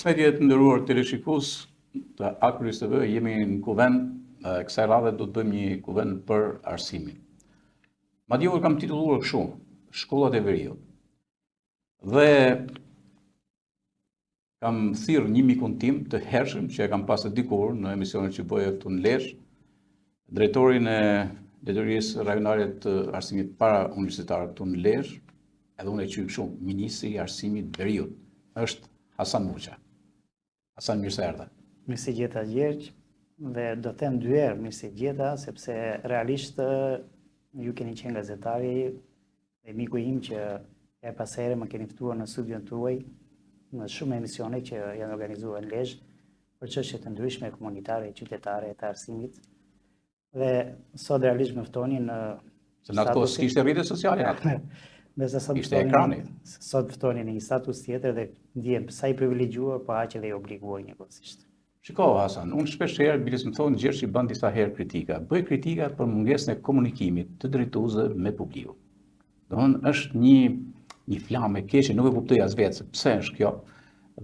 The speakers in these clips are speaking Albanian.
Përshëndetje të nderuar teleshikues të Aktualis TV, jemi në kuvend, kësaj radhe do të bëjmë një kuvend për arsimin. Madje u kam titulluar kështu, Shkollat e Veriut. Dhe kam thirrë një mikun tim të hershëm që e kam pasur dikur në emisionin që bëja këtu në Lezhë, drejtorin e Drejtorisë Rajonale të Arsimit para universitar këtu në Lezhë, edhe unë e quaj kështu, Ministri i Arsimit Veriut. Është Hasan Muqa. Hasan, mirë se erdhe. Mirë se gjeta Gjergj, dhe do të them dy herë mirë se gjeta, sepse realisht ju keni qenë gazetari dhe miku im që e pas here më keni ftuar në studion tuaj në shumë emisione që janë organizuar në Lezhë për çështje të ndryshme komunitare, qytetare, të arsimit. Dhe sot realisht më ftoni në Se në atë kohë s'kishte rrjete sociale atë. Ishte ekrani. Sot ftoni në një status tjetër dhe ndihem sa i privilegjuar, po aq edhe i obliguar njëkohësisht. Shiko, Hasan, unë shpesh herë biles më thonë Gjergj që bën disa herë kritika. Bëj kritika për mungesën e komunikimit të drejtuesve me publikun. Domthonë është një flamë e keqe, nuk e kuptoj as vetë se pse është kjo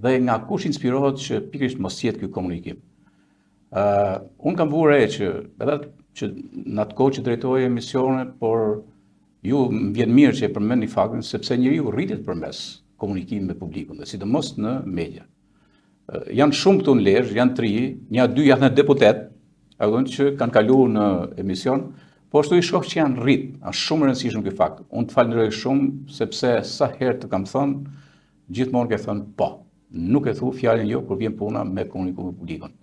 dhe nga kush inspirohet që pikërisht mos jetë ky komunikim. Unë kam vënë re që edhe që në atë kohë që drejtoja emisione, por ju më vjen mirë që e përmendni faktin sepse njeriu rritet përmes komunikimit me publikun dhe sidomos në media. Janë shumë këtu në Lezhë, janë 3, një dy janë deputet, që kanë kaluar në emision, po ashtu i shoh që janë rrit, është shumë e rëndësishëm ky fakt. Unë të falenderoj shumë sepse sa herë të kam thënë, gjithmonë ke thënë po. Nuk e thu fjalën jo kur vjen puna me komunikim me publikun.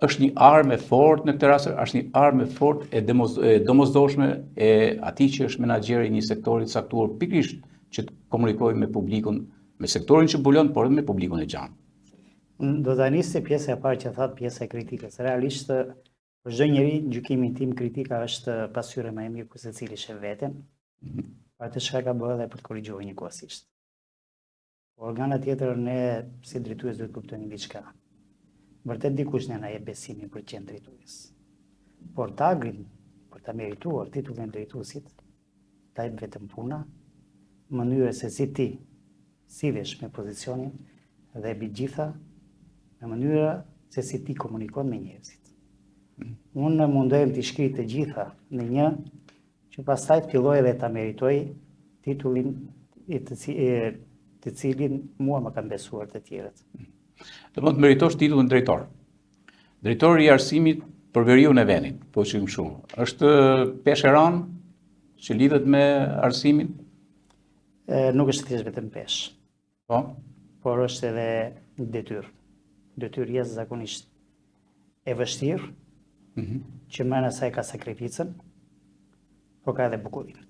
Është një armë e fortë në këtë rast, është një armë e fortë e domosdoshme e atij që është menaxher i një sektori të caktuar pikërisht që të komunikojë me publikun, me sektorin që bulon, por edhe me publikun e gjanë. Do ta nisë pjesa e parë që thatë pjesa e kritikës. Realisht për çdo njeri gjykimin tim kritika është pasqyrë më e mirë ku secili sheh veten. Për atë çka ka bërë dhe për të korrigjuar njëkohësisht. Por nga ana tjetër ne si drejtues duhet të kuptojmë diçka. Vërtet dikush në na jep besimin për qenë drejtues. Por tagrin për ta merituar titullin drejtuesit, ta jep vetëm puna, mënyra se si ti sillesh me pozicionin dhe mbi gjitha në mënyra se si ti komunikon me njerëzit. Unë mundohem të shkruaj të gjitha në një që pastaj të filloj edhe ta meritoj titullin të cilin mua më kanë besuar të tjerët. Do mund të meritosh titullin drejtor. Drejtori i arsimit për veriun e vendit, po thim shumë. Është peshë e rënë që lidhet me arsimin? Nuk është thjesht vetëm peshë. Po. Por është edhe detyrë. Detyrë jashtëzakonisht e vështirë, që më në saj ka sakrificën, por ka edhe bukurinë.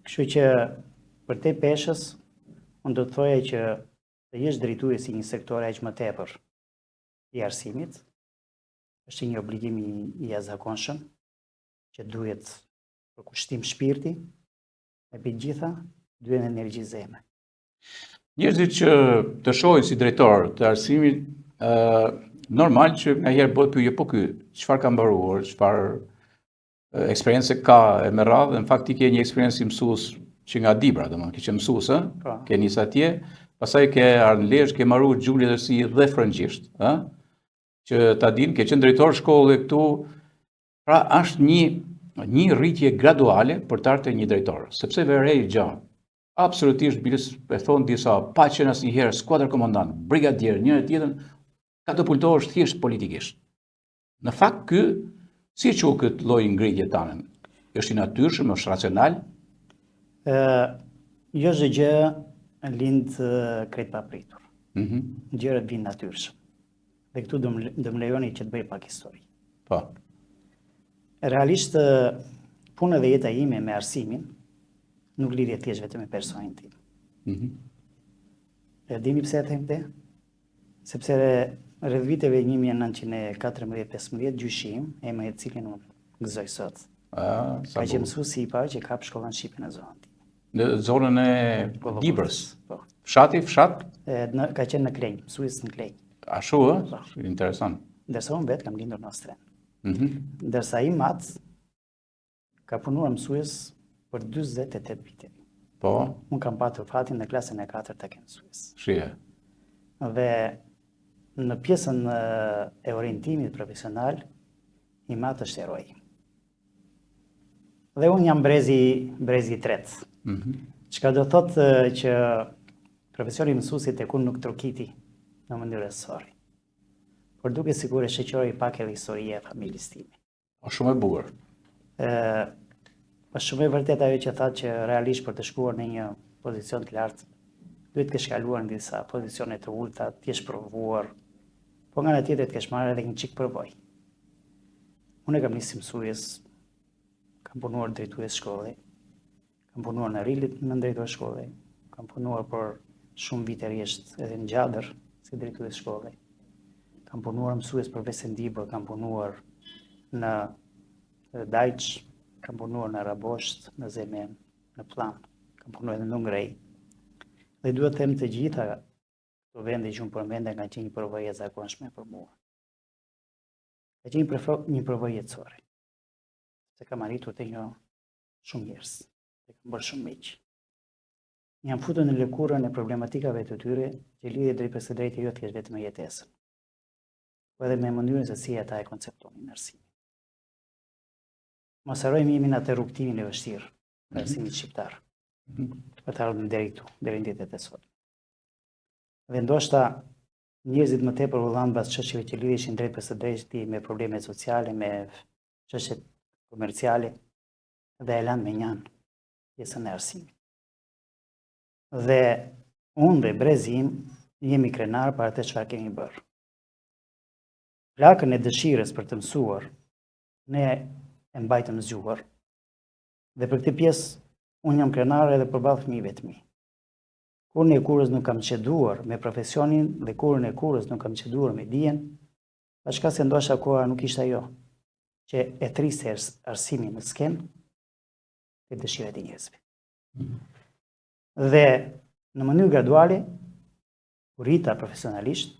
Kështu që për te peshës, unë do të thoja që të jesh drejtues i një sektori aq më tepër i arsimit, është një obligim i jashtëzakonshëm që duhet për kushtim shpirti, e për gjitha duhet energji zemre. Njerëzit që të shohin si drejtor të arsimit, normal që njëherë bëhet pyetje, po ky çfarë ka mbaruar, çfarë eksperiencë ka e me radhë, në fakt ti ke një eksperiencë mësues që nga Dibra, domethënë ke qenë mësues, ke nis atje. Pastaj ke ardhur në Lezhë, ke marruar gjuhë letërsi dhe frëngjisht, që ta din, ke qenë drejtor shkolle këtu. Pra është një rritje graduale për të ardhur një drejtor, sepse verej gjë. Absolutisht biles e thon disa, pa qenë asnjëherë skuadër komandant, brigadier, njëri tjetrin, katapultohesh thjesht politikisht. Në fakt ky si e quhet këtë lloj ngritje tani? Është i natyrshëm, është racional? Jo çdo gjë lind krejt papritur. Gjërat vijnë natyrshëm. Dhe këtu do më lejoni që të bëj pak histori. Po. Realisht puna dhe jeta ime me arsimin nuk lidhet thjesht vetëm me personin tim. E dini pse e them këtë? Sepse rreth viteve 1914-15 gjyshim, emri i cilin unë gëzoj sot. Ka qenë mësuesi i parë që kap shkollën shqipe në zonën tim. Në zonën e Dibrës. Fshati? Ka qenë në Klenj, mësues në Klenj. Ashtu, interesant. Ndërsa unë vetë kam lindur në Ostren. Ndërsa i mat ka punuar mësues për 48 vite. Po. Unë kam patur fatin në klasën e 4 të kemë mësues. Shije. Dhe në pjesën e orientimit profesional, i madh është eroi. Dhe unë jam brezi i tretë. Çka do thotë që profesioni mësuesit tek unë nuk trokiti në mënyrë sori. Por duke sigur e shoqëroi pak edhe historia e familjes time. Është shumë e bukur. Është shumë e vërtet ajo që thatë që realisht për të shkuar në një pozicion të lartë, duhet të kesh kaluar në disa pozicione të ulta, të jesh provuar, po nga ana tjetër të kesh marrë edhe një çik përvojë. Unë kam nisë mësues, kam punuar drejtues shkolle, kam punuar në Rilit në drejtues shkolle, kam punuar për shumë vite rresht edhe në Gjadër si drejtues shkolle. Kam punuar mësues për Vesendibër, kam punuar në Dajç, kam punuar në Rabosht, në Zemen, në Plan, kam punuar edhe në Ungrej. Dhe duhet të them të gjitha këto vende që unë përmenda kanë qenë një përvojë e zakonshme për mua. Ka qenë një përvojë jetësore. Se kam arritur të njoh shumë njerëz, të kam bërë shumë miq. Jam futur në lëkurën e problematikave të tyre që lidhet drejt për së drejtë jo të kesh vetëm jetesën, po edhe me mënyrën se si ata e konceptonin arsimin. Mos harrojmë jemi në atë rrugtimin e vështirë të arsimit shqiptar. Për të ardhur deri këtu, deri në ditët e sotme. Dhe ndoshta njerëzit më tepër ullan mbas çështjeve që lidheshin drejt për së drejti me problemet sociale, me çështjet komerciale dhe e lanë me njanë pjesën e arsimit. Dhe unë dhe brezim jemi krenar për atë çfarë kemi bërë. Plakën e dëshirës për të mësuar, ne e mbajtëm zgjuar. Dhe për këtë pjesë, unë jam krenar edhe përballë fëmijëve të mi. Kurrën e kurrës nuk kam çeduar me profesionin dhe kurrën e kurrës nuk kam çeduar me dijen, bashka se ndoshta koha nuk ishte ajo që e triste arsimin në skenë e dëshirat e njerëzve. Dhe në mënyrë graduale, u rrita profesionalisht,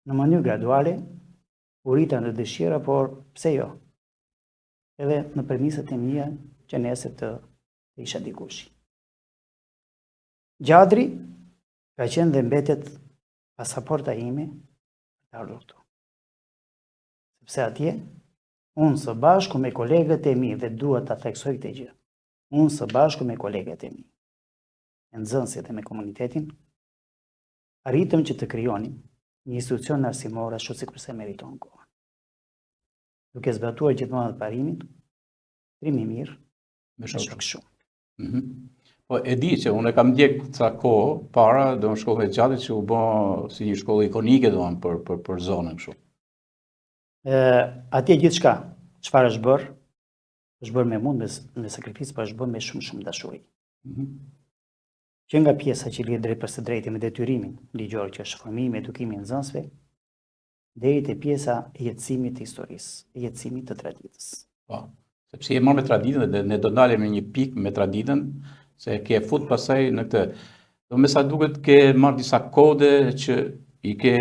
në mënyrë graduale, u rrita në dëshira, por pse jo? Edhe në premisat e mia që nesër të isha dikush. Gjadri ka qenë dhe mbetet pasaporta ime të ardhur këtu. Sepse atje, unë së bashku me kolegët e mi, dhe dua ta theksoj këtë gjë, unë së bashku me kolegët e mi, me nxënësit dhe me komunitetin, arritëm që të krijonim një institucion arsimor ashtu sikurse meriton kohën. Duke zbatuar gjithmonë të parimin, trimi mirë, me shok shumë. Po e di që unë kam ndjek ca kohë para, do në shkollën e Gjatit që u bë si një shkollë ikonike për zonën kështu. Atje gjithçka, çfarë është bërë me mund me sakrificë, por është bërë me shumë dashuri. Që nga pjesa që lidhet drejt për së drejti me detyrimin ligjor që është formimi, edukimi i nxënësve, deri te pjesa e jetësimit të historisë, e jetësimit të traditës. Po, sepse je marrë me traditën dhe ne do ndalem në një pikë me traditën, se ke fut pasaj në këtë. Do me sa duket ke marrë disa kode që i ke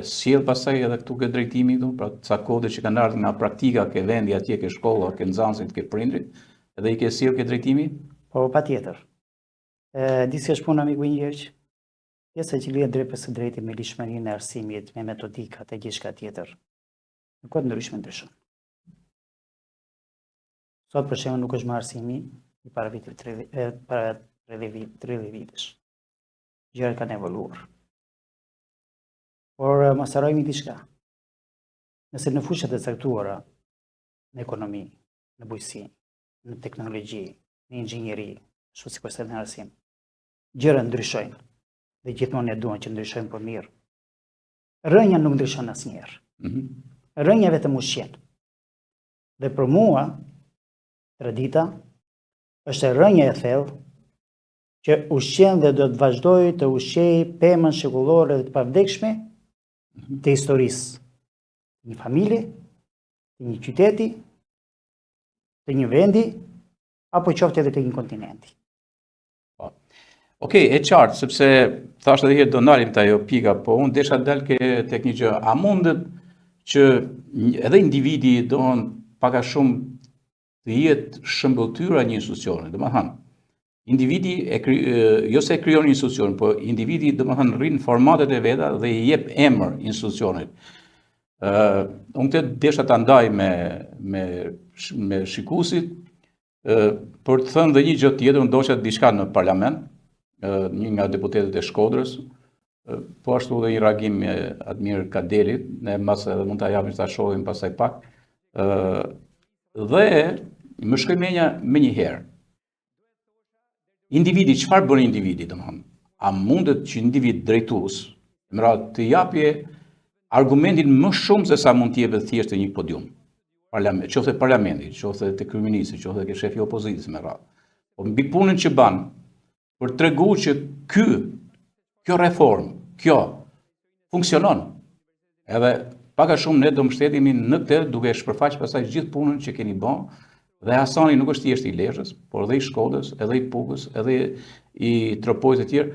sjell pasaj edhe këtu ke drejtimi këtu, pra disa kode që kanë ardhur nga praktika ke vendi atje, ke shkolla, ke nxënësit, ke prindrit, edhe i ke sjell ke drejtimi? Po, patjetër. Disi është puna miku Gjergj, pjesa që lidhet drejt për së drejti me lishmërinë e arsimit, me metodikat e gjithçka tjetër. Në kohë ndryshme ndryshon. Sot për shembull nuk është më arsimi i para 30 vitesh. Gjërat kanë evoluar. Por mos harrojmë diçka. Nëse në fushat e caktuara, në ekonomi, në bujqësi, në teknologji, në inxhinieri, ashtu sikurse në arsim, gjërat ndryshojnë dhe gjithmonë ne duam që ndryshojnë për mirë. Rënja nuk ndryshon asnjëherë. Rënja vetëm ushqen. Dhe për mua, tradita është rënja e thellë që ushqen dhe do të vazhdojë të ushqejë pemën shekullore dhe të pavdekshme të historisë. Një familje, të një qyteti, të një vendi, apo qoftë edhe të një kontinenti. Okej, e qartë, sepse thashtë edhe herë do ndalim të ajo pika, po unë desha dal tek një gjë. A mundet që edhe individi doon pak a shumë të jetë shëmbëltyra një institucioni, domethënë, individi jo se e krijon institucion, po individi domethënë rrin formatet e veta dhe i jep emër institucionit. Unë këtë desha ta ndaj me shikuesit për të thënë dhe një gjë tjetër, unë doqja diçka në parlament, një nga deputetët e Shkodrës, po ashtu dhe një reagim me Admir Kadelit, ne mbas edhe mund ta japim ta shohim pastaj pak. Dhe më shkoi menja më një herë. Individi, çfarë bën individi, domethënë? A mundet që individ drejtues, më radh të japje argumentin më shumë se sa mund të jepet thjesht një podium. Qoftë parlamenti, qoftë te kryeministri, qoftë ke shefi i opozitës me radhë. Po mbi punën që ban për treguar që kjo reformë, kjo funksionon. Edhe pak a shumë ne do mbështetemi në këtë duke shpërfaqur pastaj gjithë punën që keni bën. Dhe Hasani nuk është thjesht i Lezhës, por edhe i Shkodrës, edhe i Pukës, edhe i Tropojës e tjerë,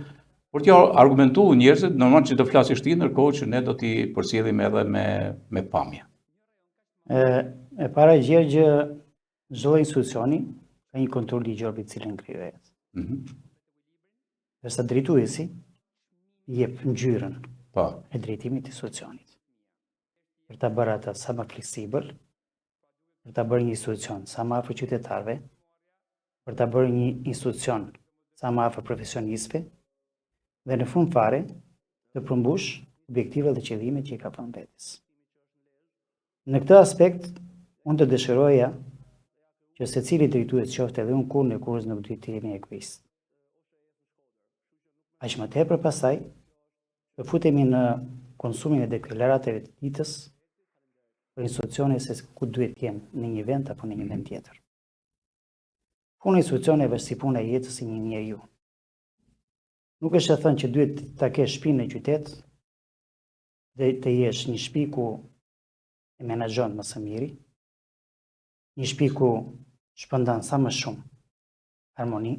por t'ja argumentu njerëzit, normal që të flasësh ti, ndërkohë që ne do t'i përcjellim edhe me pamje. E para gjë që çdo institucioni ka një kontroll ligjor i cilin krijohet. Derisa drejtuesi jep ngjyrën e drejtimit të institucionit. Për ta bërë atë sa më fleksibël, për ta bërë një institucion sa më afër qytetarëve, për ta bërë një institucion sa më afër profesionistëve, dhe në fund fare të përmbush objektivet dhe qëllimet që i ka pranë vetes. Në këtë aspekt, unë të dëshiroja që secili drejtues qoftë edhe unë kurrë në kurrës nuk duhet të jemi egoist. Aq më tepër pastaj të futemi në konsumin e deklaratave të ditës për institucione se ku duhet të jenë në një vend apo në një vend tjetër. Puna e institucioneve është si puna e jetës së një njeriu. Nuk është e thënë që duhet ta kesh shtëpinë në qytet dhe të jesh një shtëpi ku e menaxhon më së miri, një shtëpi ku shpërndan sa më shumë harmoni,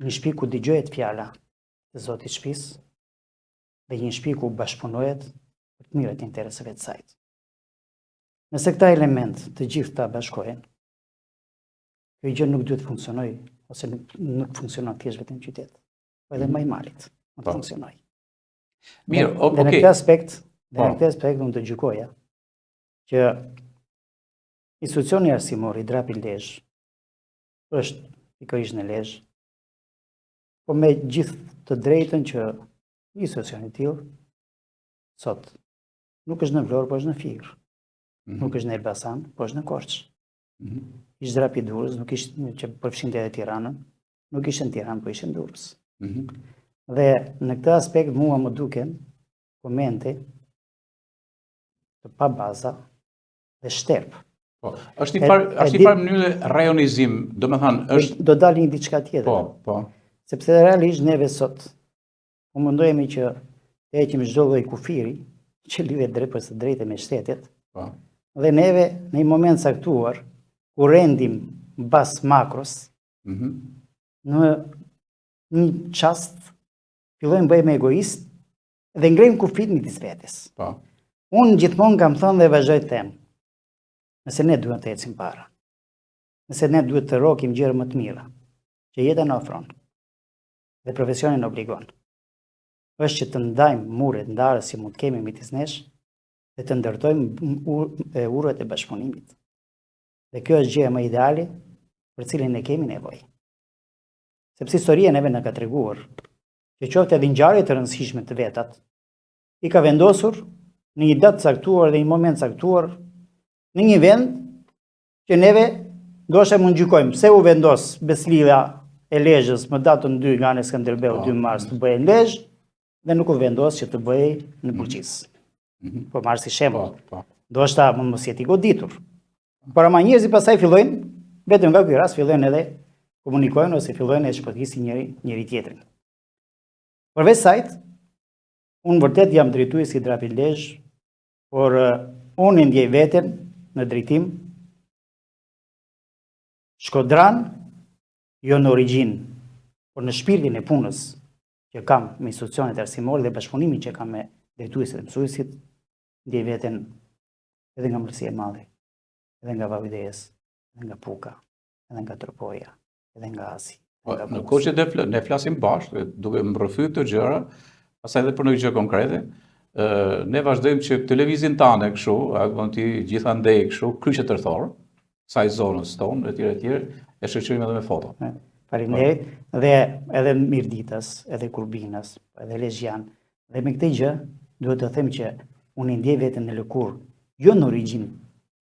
një shtëpi ku dëgjohet fjala e zotit shtëpisë dhe një shtëpi ku bashkëpunohet për të mirët interesave të saj. Nëse këta element të gjithë ta bashkohen, kjo gjë nuk duhet të funksionojë ose nuk funksionon thjesht vetëm në qytet, po edhe më i malit mund të funksionojë. Mirë, Në këtë aspekt, unë të gjykoja që institucioni arsimor i Drapi Lezhë është pikërisht në Lezhë, po me gjithë të drejtën që një institucion i tillë sot nuk është në Vlorë, po është në Figrë. Nuk është në Elbasan, po është në Korçë. Ishte Drapi i Durrës, nuk ishte që përfshinte edhe Tiranën, nuk ishte në Tiranë, po ishte në Durrës. Dhe në këtë aspekt mua më duken komente të pa baza dhe shterp. Po, është një farë mënyrë rajonizim, domethënë është do dalë një diçka tjetër. Po. Sepse realisht neve sot u mundohemi që të heqim çdo lloj kufiri që lidhet drejt për së drejtë me shtetet. Po. Dhe neve në një moment caktuar ku rendim mbas makros, në një çast fillojmë bëjmë egoist dhe ngrejmë kufit midis vetes. Po. Unë gjithmonë kam thënë dhe vazhdoj të them, nëse ne duhet të ecim para, nëse ne duhet të rokim gjëra më të mira, që jeta na ofron dhe profesioni na obligon, është që të ndajmë muret ndarës që mund të kemi midis nesh dhe të ndërtojmë urët e bashkëpunimit. Dhe kjo është gjëja më ideale për cilën ne kemi nevojë. Sepse historia neve na ka treguar që qoftë edhe ngjarje të rëndësishme të vetat, i ka vendosur në një datë caktuar dhe një moment caktuar në një vend që neve ndoshta mund gjykojmë pse u vendos Beslidha e Lezhës më datën 2 nga ana e Skënderbeu 2 mars të bëhej në Lezhë dhe nuk u vendos që të bëhej në Burgjis. Po marr si shembull. Ndoshta mund mos jetë i goditur. Por ama njerëzit pastaj fillojnë vetëm nga ky rast fillojnë edhe komunikojnë ose fillojnë të shpërthisin njëri tjetrin. Përveç saj, unë vërtet jam drejtues i Drapi Lezhë, por unë ndjej veten në drejtim shkodran, jo në origjinë, por në shpirtin e punës që kam me institucionet arsimore dhe bashkëpunimin që kam me drejtuesit dhe mësuesit, ndjej veten edhe nga Mërësia e Madhe, edhe nga Vavides, edhe nga Puka, edhe nga Tropoja, edhe nga Asi, Në kohë që ne flasim bashkë, duke më rrëfyer këto gjëra, pastaj edhe për një gjë konkrete, ne vazhdojmë që televizin tane kështu, ti gjithandej kështu, kryqe tërthor, saj zonës tonë, etj, e shoqërojmë edhe me foto. Faleminderit, dhe edhe Mirditës, edhe Kurbinës, edhe Lezhjan, dhe me këtë gjë duhet të them që unë ndjej veten në lëkurë, jo në origjinë,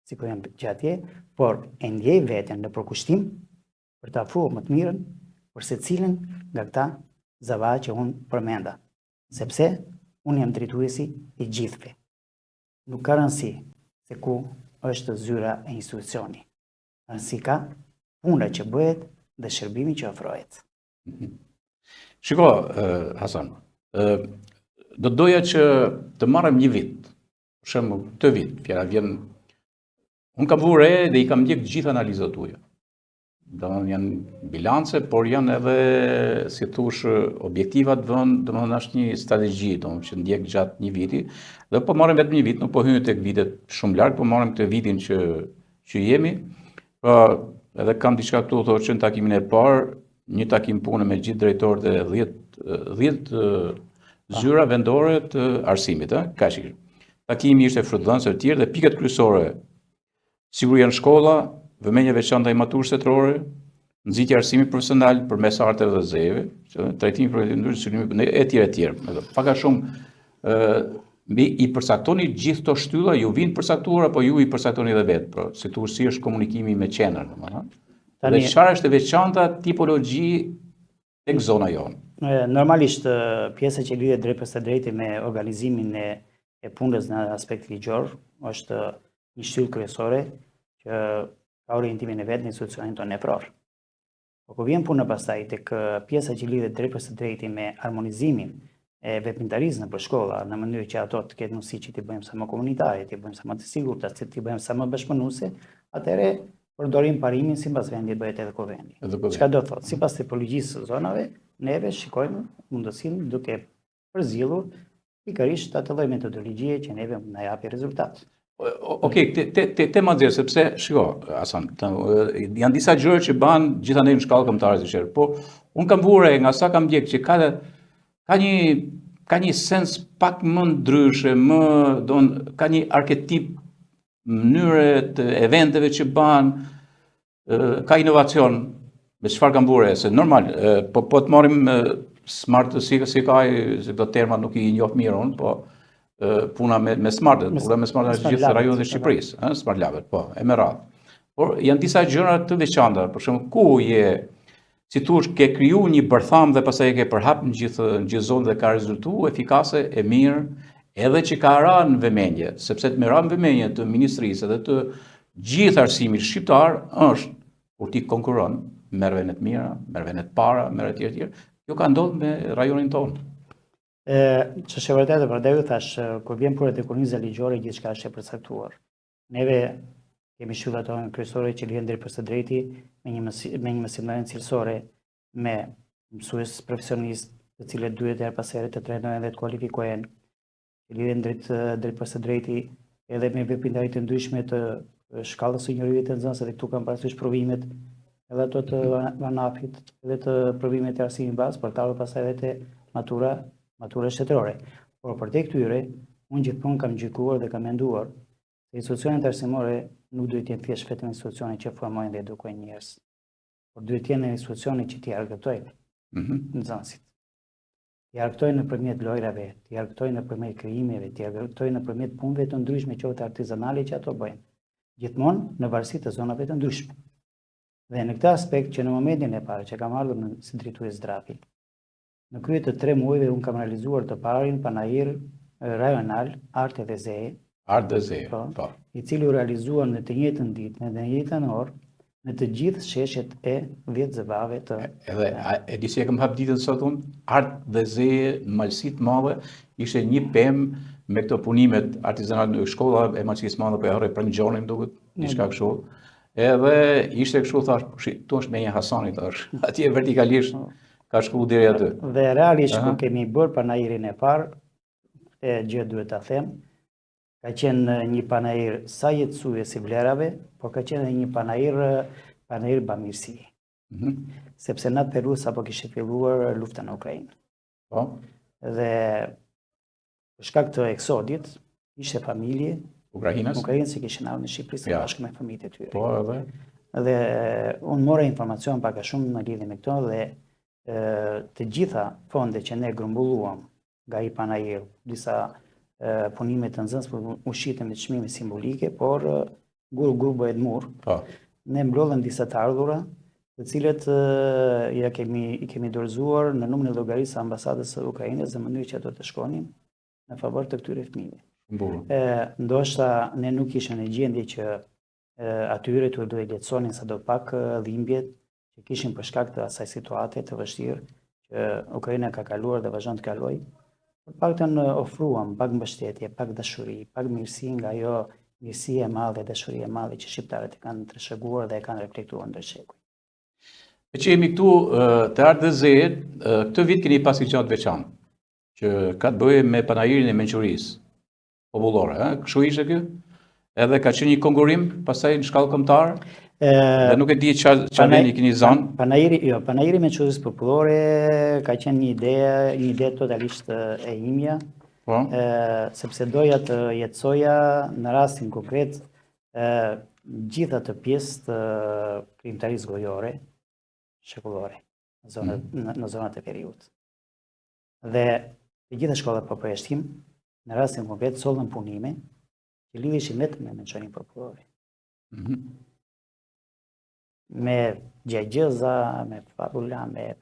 si po jam atje, por e ndjej veten në përkushtim për të afruar më të mirën për secilin nga këta zava që unë përmenda, sepse unë jam drejtuesi i gjithëve. Nuk ka rëndësi se ku është zyra e institucioni. Rëndësi ka puna që bëhet dhe shërbimi që ofrohet. Shiko, Hasan, do doja që të marrëm një vit, për shembull, këtë vit, fjala vjen, unë kam vurë dhe i kam ndjek gjithë analizat tuaja. Domethënë janë bilance, por janë edhe, si thosh, objektivat vënë, domethënë është një strategji, domethënë që ndjek gjatë një viti, dhe po marrim vetëm një vit, nuk po hyjmë tek vitet shumë larg, po marrim këtë vitin që jemi. Pra, edhe kam diçka këtu thotë që në takimin e parë, një takim pune me gjithë drejtorët e 10 zyra vendore të arsimit, kaq. Takimi ishte frutdhënës të tjerë dhe pikat kryesore: siguria në shkolla, vëmendje veçantë ndaj maturës shtetërore, nxitja e arsimit profesional përmes arteve dhe zëjeve, trajtimi për ndryshime etj. Pak a shumë i përcaktoni gjithë këto shtylla, ju vinë përcaktuar apo ju i përcaktoni edhe vetë, pra, si thua si është komunikimi me qenër, domethënë. Dhe çfarë është e veçanta tipologji tek zona jonë? Normalisht pjesa që lidhet drejt për së drejti me organizimin e punës në aspekt ligjor është një shtyllë kryesore që ka orientimin e vetë në institucionin tonë nepror. Po ku vjen puna pastaj tek pjesa që lidhet drejt për së drejti me harmonizimin e veprimtarisë në shkolla, në mënyrë që ato të ketë mundësi që t'i bëjmë sa më komunitare, t'i bëjmë sa më të sigurta, t'i bëjmë sa më bashkëpunuese, atëherë përdorim parimin sipas vendit bëhet edhe kuvendi. Çka do thotë? Sipas tipologjisë së zonave, neve shikojmë mundësinë duke përzillur pikërisht atë lloj metodologjie që neve na japi rezultat. Okej, tema nxjerr sepse shiko, Hasan, janë disa gjëra që banë gjithandej në shkallë kombëtare të shërë, po unë kam vure nga sa kam ndjek që ka një sens pak më ndryshe, ka një arketip mënyre të eventeve që banë, ka inovacion, me çfarë kam vure, se normal, po të marrim smart, si ka, se këto terma nuk i njoh mirë unë, po puna me smartet, puna me smartet në gjithë rajonet e Shqipërisë, smart labet, po, e me radhë. Por janë disa gjëra të veçanta, për shembull, ku si thush, ke kriju një bërtham dhe pastaj e ke përhap në gjithë zonë dhe ka rezultuar efikase, e mirë, edhe që ka ra në vëmendje, sepse të me ra në vëmendje të ministrisë dhe të gjithë arsimit shqiptar është kur ti konkuron, merr vende të mira, merr vende të para, merr etj. Jo ka ndodhur me rajonin tonë. Që është e vërtetë, prandaj ju thash, kur vjen puna te korniza ligjore, gjithçka është e përcaktuar. Neve kemi shtylla tonë kryesore që lidhen drejt për së drejti me një mësimdhënie cilësore, me mësues profesionistë, të cilët duhet her pas here të trajnohen dhe të kualifikohen, që lidhen drejt për së drejti edhe me veprimtari të ndryshme të shkallës së njohurimit të nxënësve, dhe këtu kam parasysh provimet edhe ato të VANAF-it, edhe të provimet të arsimit bazë, për të ardhur pastaj edhe te matura shtetërore. Por për te këtyre, unë gjithmonë kam gjykuar dhe kam menduar se institucionet arsimore nuk duhet të jenë thjesht vetëm institucione që formojnë dhe edukojnë njerëz, por duhet të jenë institucione që t'i argëtojnë nxënësit. T'i argëtojnë nëpërmjet lojrave, t'i argëtojnë nëpërmjet krijimeve, t'i argëtojnë nëpërmjet punëve të ndryshme qoftë artizanale që ato bëjnë, gjithmonë në varësi të zonave të ndryshme. Dhe në këtë aspekt që në momentin e parë që kam ardhur si drejtues zdrapi, në krye të 3 muajve unë kam realizuar të parin panajir rajonal Art dhe Zeje, po. I cili u realizuar në të njëjtën ditë, në të njëjtën orë, në të gjithë sheshet e 10 zëvave të... Edhe, e di si e kam hap ditën sot unë, Art dhe Zeje në Malësi të Madhe, ishte një pemë me këto punimet artizanale në shkolla e Malësisë Madhe, po e harroj për ngjonin duket, diçka kështu. Edhe ishte kështu, thash, tu është me një Hasani, thash, atje vertikalisht ka shku deri aty. Dhe realisht kur kemi bërë panajirin e parë, e gjë duhet ta them, ka qenë një panajir sa jetësues si vlerave, por ka qenë një panajir bamirësie. sepse në atë periudhë sapo kishte filluar lufta në Ukrainë. Po. Dhe për shkak të eksodit, ishte familje Ukrainës që kishin ardhur në Shqipëri së bashku me fëmijët e tyre. Po, edhe. Dhe unë mora informacion pak a shumë në lidhje me këto dhe të gjitha fondet që ne grumbulluam nga i Panair, disa punime të nxënës për ushqitje me çmime simbolike, por grupo Edmur, ne mbrollëm disa të ardhura, të cilët i kemi dorëzuar në numrin e llogarisë së ambasadës së Ukrainës në mënyrë që ato të shkonin në favor të këtyre fëmijëve. Ndoshta ne nuk ishim në gjendje që atyre të duhet lehtësonin sadopak dhimbjet që kishin për shkak të asaj situate të vështirë që Ukraina ka kaluar dhe vazhdon të kalojë. Për paktën ofruam pak mbështetje, pak dashuri, pak mirësi nga ajo mirësi e madhe, dashuri e madhe që shqiptarët e kanë trashëguar dhe e kanë reflektuar ndër shekuj. Me që jemi këtu të RDZ, këtë vit keni pasi gjatë veçantë, që ka të bëjë me panairin e mençurisë popullore, kështu ishte ky? Edhe ka qenë një konkurim pastaj në shkallë kombëtare? Dhe nuk e di çfarë veni keni zënë. Panairi me mençurisë popullore ka qenë një ide totalisht e imja, sepse doja të jetësoja në rastin konkret gjitha të pjesë të krijimtarisë gojore shekullore në zonat e periudhës. Dhe të gjitha shkollat pa përjashtim, në rastin konkret sollën punime që lidheshin vetëm me mençurinë popullore. Me gjagjeza, me fabula, me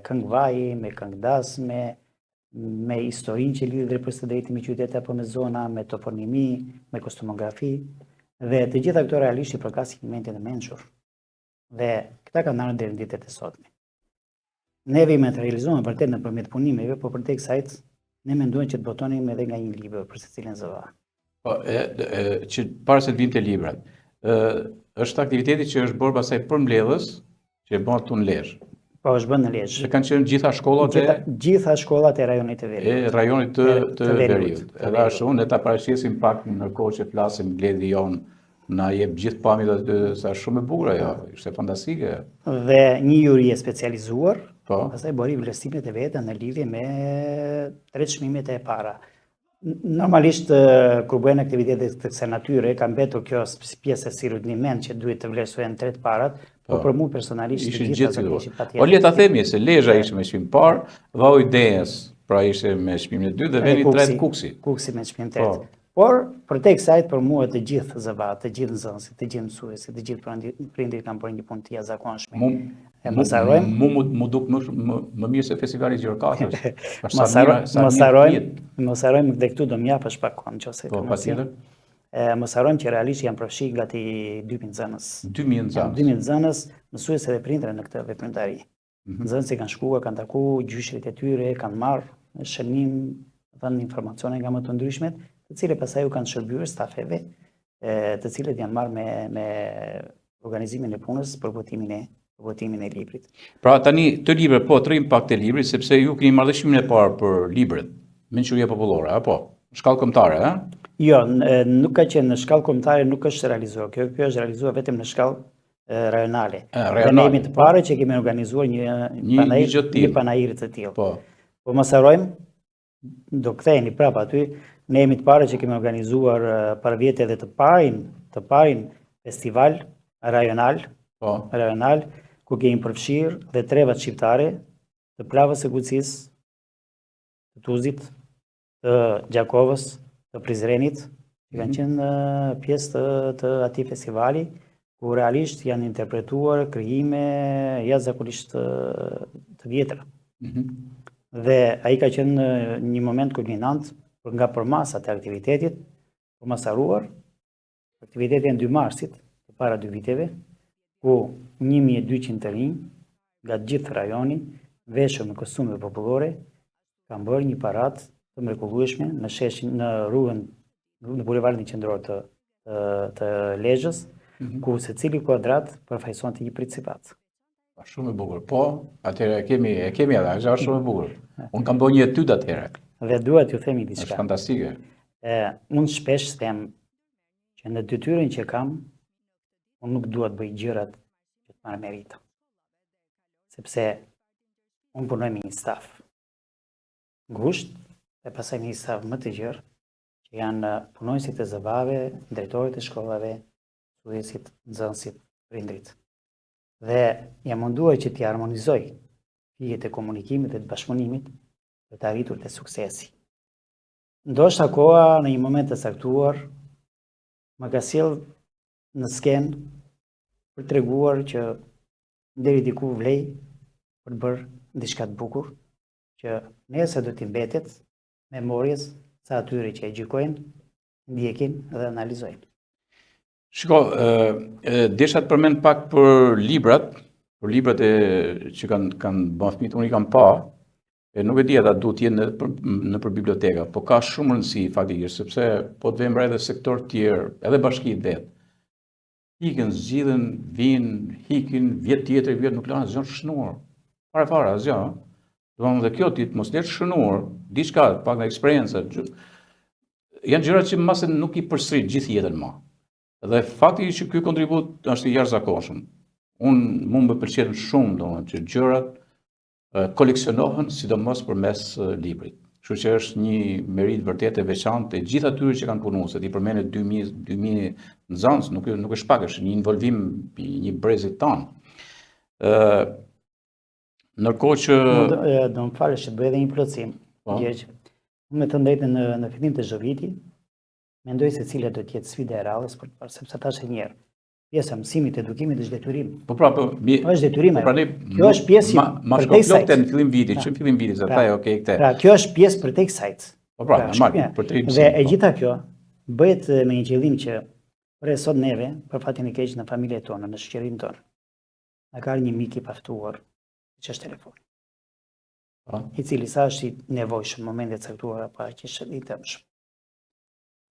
këngëvaj, me këngëdas, me historinë që lidhet drejt për së drejti me qytete apo me zona, me toponimi, me kostumografi, dhe të gjitha këto realisht i përkasin elementin e mençur. Dhe këta kanë ardhur deri në ditët e sotme. Ne vime të realizohen vërtet nëpërmjet punimeve, por përtek kësaj ne mendojmë që të botonim edhe nga një libër për secilin zëva. Po, që para se të vinte librat, është aktiviteti që është bërë pastaj për mbledhës, që e bën këtu në Lezhë. Po, është bën në Lezhë. Që kanë qenë gjitha shkollat gjitha shkollat e rajonit të Veriut. E rajonit të Veriut. Edhe ashtu ne ta paraqesim pak ndërkohë që flasim mbledhjen jon, na jep gjithë pamjet aty, sa shumë e bukur ajo, ishte fantastike. Dhe një juri e specializuar, pastaj bëri vlerësimet e veta në lidhje me tret çmimet e para. Normalisht kur bëhen aktivitete të kësaj natyre, ka mbetur kjo pjesë si rudiment që duhet të vlerësohen tret parat, por për mua personalisht ishin gjithë patjetër. Po le ta themi se Lezhë ishte me çmim parë, Vau Ideas pra ishte me çmimin e dytë dhe veni tret Kuksi. Kuksi me çmim tret. Por përtek kësaj për mua të gjithë zëvat, të gjithë nxënësit, të gjithë mësuesit, të gjithë prindërit kanë bërë një punë të jashtëzakonshme. Mos harrojmë. Mu duk më mirë se festivali Gjirokastës. Mos harrojmë dhe këtu do m'japësh pak kohë nëse po patjetër. Mos harrojmë që realisht janë përfshi gati 2000 nxënës. 2000 nxënës. 2000 nxënës, mësuesë dhe prindëre në këtë veprimtari. Nxënësit kanë shkuar, kanë takuar gjyshrit e tyre, kanë marrë shënim, dhënë informacione nga më të ndryshmet, të cilët pastaj u kanë shërbyer stafeve, të cilët janë marrë me organizimin e punës për votimin e librit. Pra tani të librat po të pak të librit, sepse ju keni marrëdhënimin e parë për librat, mençuria popullore, apo në shkallë kombëtare, a? Jo, nuk ka qenë në shkallë kombëtare, nuk është realizuar. Kjo është realizuar vetëm në shkallë rajonale. Ne jemi të parë që kemi organizuar një panair të tillë. Po mos harrojmë, do ktheheni prapë aty. Ne jemi të parë që kemi organizuar para vjetë edhe të parin festival rajonal, ku kemi përfshirë dhe trevat shqiptare të Plavës së Gucis, të Tuzit, të Gjakovës, të Prizrenit, që kanë qenë pjesë të atij festivali, ku realisht janë interpretuar krijime jashtëzakonisht të vjetra. Dhe ai ka qenë një moment kulminant nga përmasat e aktivitetit, për mos harruar, aktivitetin 2 marsit, para 2 viteve, ku 1200 të rinj nga gjithë rajoni, veshur me kostume popullore, kanë bërë një paradë të mrekullueshme në rrugën në bulevardin qendror të Lezhës, ku secili kuadrat përfaqësonte një principat. Shumë e bukur. Po, atëherë e kemi edhe, është shumë e bukur. Unë kam bërë një etyd atëherë. Dhe dua t'ju themi diçka. Është fantastike. Unë shpesh them që në detyrën që kam, unë nuk dua të bëj gjërat që të marr merita. Sepse unë punoj me një staf ngushtë dhe pastaj një staf më të gjerë që janë punonësit e zëvave, drejtorët e shkollave, mësuesit, nxënësit, prindrit. Dhe jam munduar që t'i harmonizoj pijet e komunikimit dhe të bashkëpunimit për të arritur te suksesi. Ndoshta koha në një moment të caktuar më ka sjell në skenë për treguar që deri diku vlej për të bërë diçka të bukur që nesër do t'i mbetet memorjes sa atyre që e gjykojnë, ndjekin dhe analizojnë. Shiko, desha të përmend pak për librat që kanë bën fëmijët, unë i kam pa, e nuk e di ata duhet jenë në për biblioteka, po ka shumë rëndësi faktikisht, sepse po të vëmë edhe sektor tjerë, edhe bashkitë vetë. Ikën, zgjidhen, vinë, hikin, vjet tjetër, vjet nuk lanë asgjë shënuar. Fare asgjë. Domethënë dhe kjo ti mos lesh shënuar, diçka, pak nga eksperjenca. Janë gjëra që mbase nuk i përsërit gjithë jetën më. Dhe fakti që ky kontribut është i jashtëzakonshëm. Mu më pëlqen shumë domethënë që gjërat koleksionohen sidomos përmes librit. Kështu që është një merit vërtet e veçantë e gjithë atyre që kanë punuar, se ti përmendet 2000 nxënës, nuk është pak, është një involvim i një brezit tanë. Ndërkohë që do më falësh që bëj edhe një plotësim. Gjergj, unë me të drejtën në fillim të çdo viti mendoj se cila do të jetë sfida e radhës për të parë, sepse tash e njerë. Pjesa mësimit, edukimit është detyrim. Është detyrim. Kjo është pjesë për tek sajt. Në fillim viti, që në fillim viti, se thaj, okay, këtë. Pra, kjo është pjesë për tek sajt. Normal, për tek sajt. Dhe e gjitha kjo bëhet me një qëllim që për sot neve, për fatin e keq në familjet tona, në shoqërinë tonë, na ka një mik i paftuar, që është telefoni. I cili sa është i nevojshëm në momente të caktuara pa që është i tëmshëm.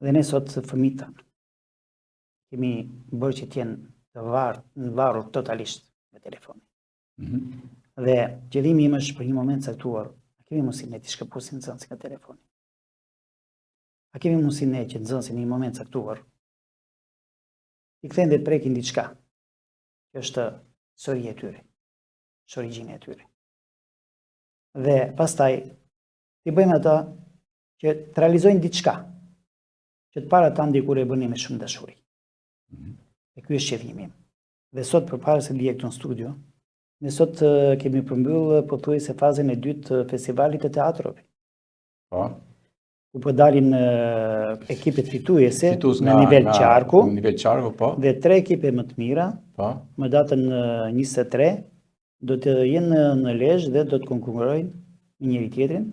Dhe ne sot fëmijët tanë kemi bërë që t'jenë të varur totalisht me telefonin. Dhe qëllimi im është për një moment caktuar, a kemi mundësi ne t'i shkëpusim nxënësin nga telefoni? A kemi mundësi ne që nxënësin në një moment caktuar i kthejnë dhe të prekin diçka, që është historia e tyre, është origjina e tyre. Dhe pastaj t'i bëjmë ata që të realizojnë diçka, që të para ta ndikur e bëni me shumë dashuri. E ky është qëllimi im. Dhe sot përpara se lije këtu në studio, ne sot kemi përmbyll pothuajse fazën e dytë të festivalit të teatrove. Ku po dalin ekipet fituese në nivel qarku. Në nivel qarku, po. Dhe 3 ekipe më të mira, më datën 23, do të jenë në Lezhë dhe do të konkurrojnë me njëri tjetrin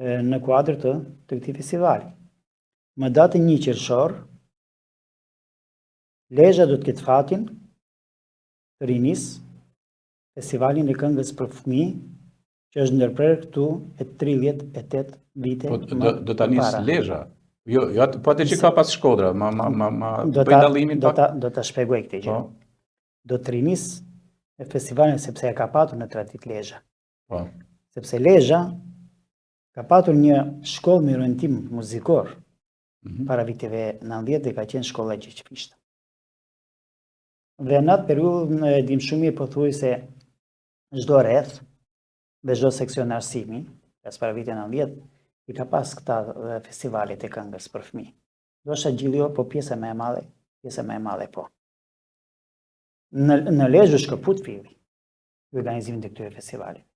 në kuadër të këtij festivali. Më datën 1 qershor, Lezhë do të ketë fatin të rinis festivalin e këngës për fëmijë, që është ndërprer këtu e 38 vite më para. Do ta nis Lezhë? Jo, po atë që ka pas Shkodra, bëj dallimin pak. Do ta shpjegoj këtë gjë. Do të rinis festivalin sepse e ka patur në tradit Lezhë. Sepse Lezhë ka patur një shkollë me orientim muzikor para viteve 90 dhe ka qenë shkolla Gjeqfishta. Dhe në atë periudhë e dim shumë mirë pothuajse çdo rreth dhe çdo seksion arsimi, pas para vitit 90, i ka pas këta festivalet e këngës për fëmijë. Ndoshta gjithë jo, po pjesa më e madhe po. Në Lezhë është kaput filli i organizimit të këtyre festivalit.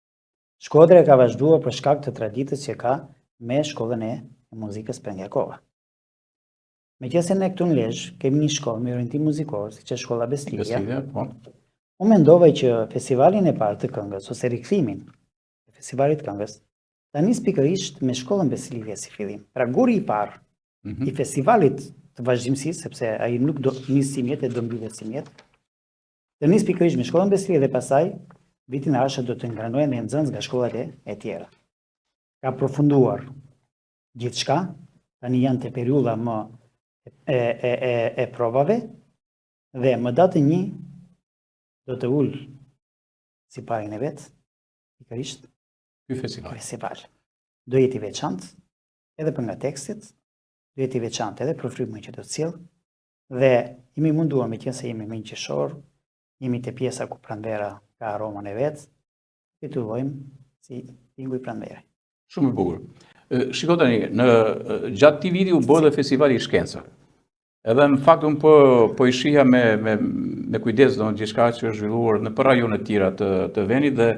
Shkodra ka vazhduar për shkak të traditës që ka me shkollën e muzikës Prengjakova. Meqense ne këtu në Lezhë kemi një shkollë me orientim muzikor, siç është shkolla Bestia. Unë mendova që festivalin e parë të këngës ose rikthimin e festivalit të këngës ta nis pikërisht me shkollën Besilivja si fillim. Pra guri i parë i festivalit të vazhdimësisë, sepse ai nuk do nis si mjet e do mbyllet si mjet. Të nis pikërisht me shkollën Besilivja dhe pastaj vitin e ardhshëm do të ngranohen dhe nxënës nga shkollat e tjera. Ka përfunduar gjithçka, tani janë te periudha më e provave dhe më datën 1 do të ul si parin e vet pikërisht ky festival. Do jetë i veçantë edhe për nga tekstet, do jetë i veçantë edhe për frymën që do të sjell, Dhe jemi munduar me qenë se jemi me një qeshor, jemi te pjesa ku pranvera ka aromën e vet, fitullojmë si pingu i pranverë. Shumë i bukur. Shiko tani, gjatë këtij viti u bë dhe festivali i shkencave. Edhe në fakt unë po i shija me kujdes domethënë gjithçka që është zhvilluar në rajone të tjera të vendit dhe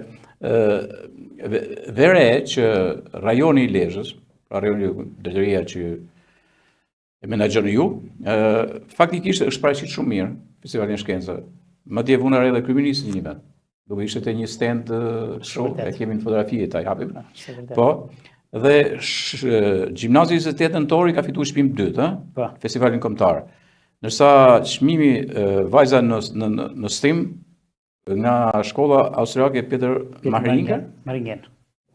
vere që rajoni i Lezhës, rajoni drejtoria që e menaxhoni ju, faktikisht është paraqitur shumë mirë festivalin e shkencave. Madje vuna re edhe kryeministri një vend. Duke ishte te një stand show, e kemi në fotografi ta japim. Po, dhe Gjimnazi 28 Nëntori ka fituar çmimin 2, festivalin kombëtar. Ndërsa çmimi vajza në STEM nga shkolla austriake Peter Maringen.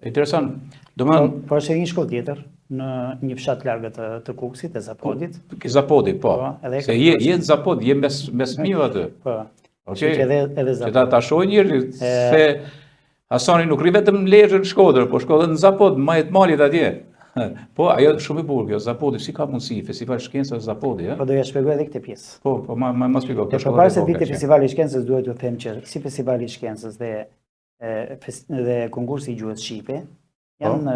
Interesant. Domethënë, po është një shkollë tjetër në një fshat larg të Kukësit, e Zapodit. Zapodi, po. Se je në Zapod, je mes fëmijëve aty. Po. Okej. Edhe Zapod. Që ta shohin njerëzit se Hasani nuk rri vetëm në Lezhë në Shkodër, po shko edhe në Zapod, majet malit atje. Po, ajo shumë e bukur kjo, Zapodi, si ka mundësi, festival shkencave Zapodi, Po doja shpjegoj edhe këtë pjesë. Po, ma shpjegoj. Përpara se viti festivali i shkencës duhet t'ju them që si festivali i shkencës dhe konkursi i gjuhës shqipe janë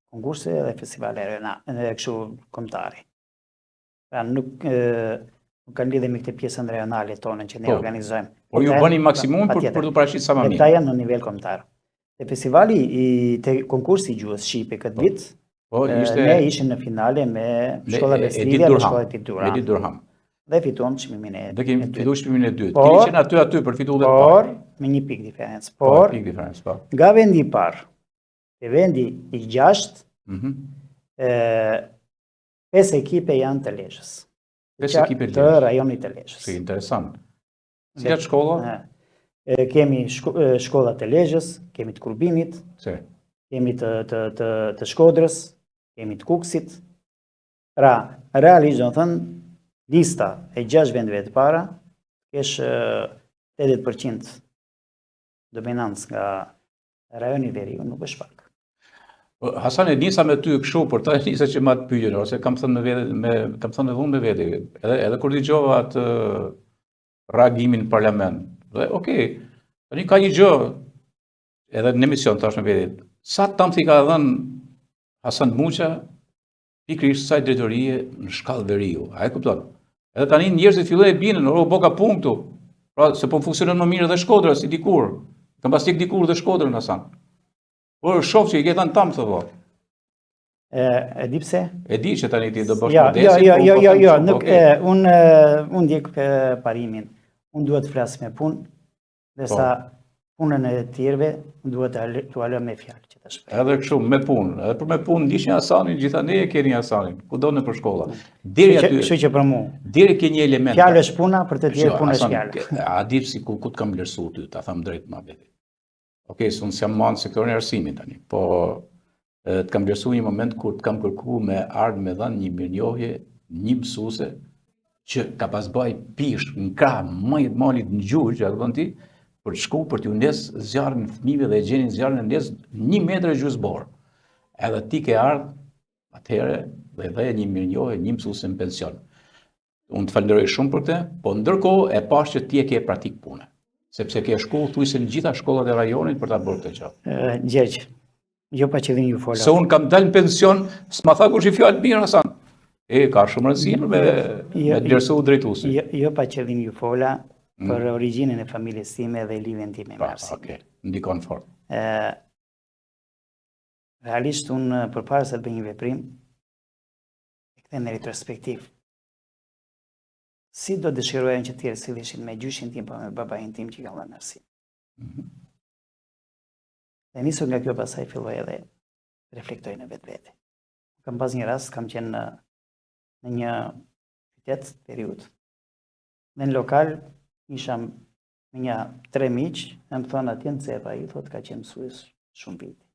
konkurse dhe festivale edhe kështu kombëtare. Pra nuk kanë lidhje me këtë pjesën rajonale tonë që ne organizojmë. Por ju bëni maksimum për të paraqitur sa më mirë. Këta janë në nivel kombëtar. Te festivali te konkursi i gjuhës shqipe këtë vit, ne ishim në finale me shkolla Vestridhja dhe shkolla Edith Durham. Dhe fituam çmimin e dytë. Dhe kemi fituar çmimin e dytë. Keni qenë aty për fituar edhe parë. Por me një pikë diferencë. Por nga vendi i parë te vendi i 6, 5 ekipe janë të Lezhës. 5 ekipe të rajonit të Lezhës. Si interesant. Cilat shkolla? Kemi shkollat të Lezhës, kemi të Kurbinit, kemi të Shkodrës, kemi të Kukësit. Pra, realisht do të thënë, lista e 6 vendeve të para kesh 80% dominancë nga rajoni i Veriut, nuk është pak. Hasan, e nisa me ty kështu, por ta nisa që ma të pyetën, ose kam thënë dhunë me vete, edhe kur dëgjova atë reagimin në parlament. Dhe tani ka një gjë, edhe në emision tash me vete, sa tamthi ka dhënë Hasan Muqa, pikërisht kësaj drejtorie në shkallë Veriu. A e kupton? Edhe tani njerëzit fillojnë e binën, boka punë këtu. Pra, se po funksionon më mirë edhe Shkodra si dikur. Kam pas tek dikur dhe Shkodrën Hasan. Por shoh që i ke thënë tam thëvo. E di pse? E di që tani ti do bësh modesin. Jo, nuk unë ndjek parimin. Unë duhet të flas me punë, ndërsa punën e tjerëve duhet t'u alë me fjalë që ta shpreh. Edhe kështu me punë, edhe për me punë ndiqni Hasanin, gjithandaj e keni Hasanin, kudo në për shkolla. Deri aty. Kështu që për mua. Deri ke një element. Fjalë është puna, për të tjerë punë është fjalë. A di si ku të kam vlerësuar ty, ta them drejt më vetë. Okej, unë s'jam marrë në sektorin e arsimit tani, po të kam vlerësuar një moment kur të kam kërkuar me ardhmë me dhënë një mirënjohje një mësuese që ka pas bëj pish në krah më të malit në gjuhë, që atë ti, për të shku për t'ju ndes zjarrin fëmijëve dhe gjenin zjarrin ndes 1 metër gjysmëbor. Edhe ti ke ardhur atëherë dhe dhe një mirënjohje një mësuese në pension. Unë të falenderoj shumë për këtë, po ndërkohë e pash që ti e ke praktik punë. Sepse ke shkollë thujse në gjitha shkollat e rajonit për ta bërë këtë gjë. Gjergj, jo pa qëllim ju fola. Se unë kam dalë në pension, s'ma tha kush i fjalë mirë Hasan. Ka shumë rëndësi me vlerësu drejtuesin. Jo pa qëllim ju fola për origjinën e familjes time dhe lidhjen time me arsimin. Okej, ndikon fort. Realisht unë përpara se të bëj një veprim, e kthem në retrospektiv. Si do dëshirojnë që tjerë silleshin me gjyshin tim, po me babain tim që ka dhënë arsim. Dhe nisur nga kjo pasaj filloj edhe reflektoj në vetvete. Kam pas një rast, kam qenë në një qytet periud. Dhe në lokal isham me një 3 miq, e më thonë atje në Cepa, i thot ka qenë mësues shumë vite.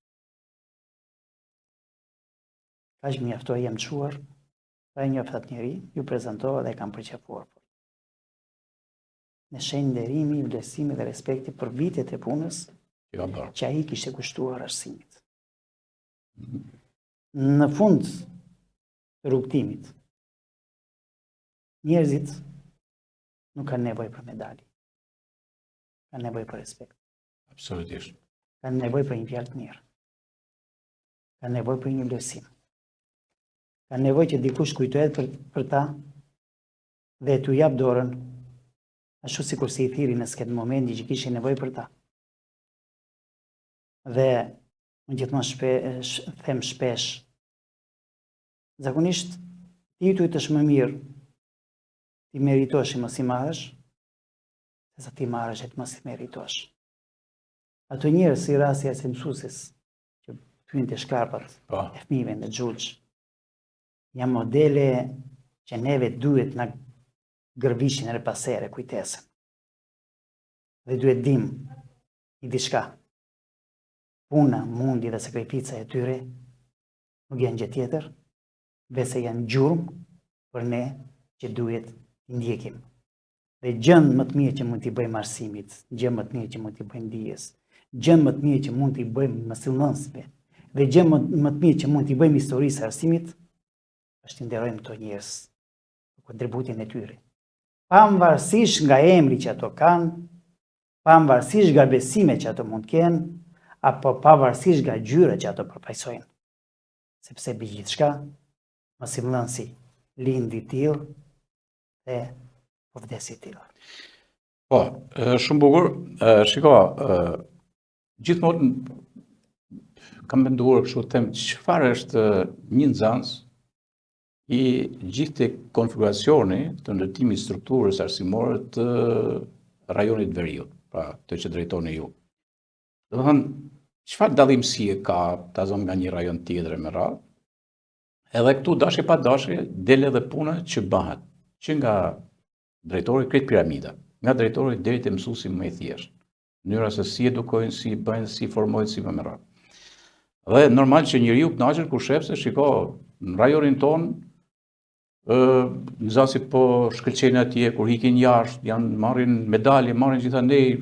Kaq më mjaftoi jam çuar. Pa e njoftë atë njeri, ju prezentova dhe e kam përqafuar. Në shenjë nderimi, vlerësimi dhe respekti për vitet e punës që ai kishte kushtuar arsimit. Në fund të rrugtimit, Njerëzit nuk kanë nevojë për medalje. Kanë nevojë për respekt. Absolutisht. Kanë nevojë për një fjalë të mirë. Kanë nevojë për një vlerësim. Kanë nevojë që dikush kujtohet për ta dhe t'u jap dorën, ashtu sikur si I thiri në sket momenti që kishin nevojë për ta. Dhe unë gjithmonë them shpesh, zakonisht titujt është më mirë ti meritosh mos I marrësh, se sa ti marrësh e të mos I meritosh. Ato njerëz si rasti I mësuesit që hyn te shkarpat e fëmijëve në xhuxh, janë modele që neve duhet na gërvishin edhe pas here kujtesën. Dhe duhet dim I diçka. Puna, mundi dhe sakrifica e tyre nuk janë gjë tjetër, veçse janë gjurmë për ne që duhet I ndjekim. Dhe gjën më të mirë që mund t'i bëjmë arsimit, gjën më të mirë që mund t'i bëjmë dijes, gjën më të mirë që mund t'i bëjmë mësullnësve, dhe gjën më të mirë që mund t'i bëjmë historisë arsimit, është t'i nderojmë këto njerëz, kontributin e tyre. Pavarësisht nga emri që ato kanë, pavarësisht nga besime që ato mund kenë, apo pavarësisht nga gjyra që ato përfaqësojnë. Sepse mbi gjithçka, mësimdhënësi lindi I tillë dhe po vdesi I tillë. Po, shumë bukur. Shiko, gjithmonë kam menduar kështu them çfarë është një nxënës I gjithë konfiguracioni të ndërtimit strukturës arsimore të rajonit Veriut, pra të që drejtoni ju. Do të thënë, çfarë dallimësie ka ta zon nga një rajon tjetër me radhë? Edhe këtu dashje pa dashje del edhe puna që bëhet, që nga drejtori krejt piramida, nga drejtori deri te mësuesi më I thjeshtë. Mënyra se si edukojnë, si bëjnë, si formojnë, si më radhë. Dhe normal që njeriu kënaqet kur shef se shiko në rajonin ton nxënësit po shkëlqejnë atje kur ikin jashtë, janë marrin medalje, marrin gjithandej,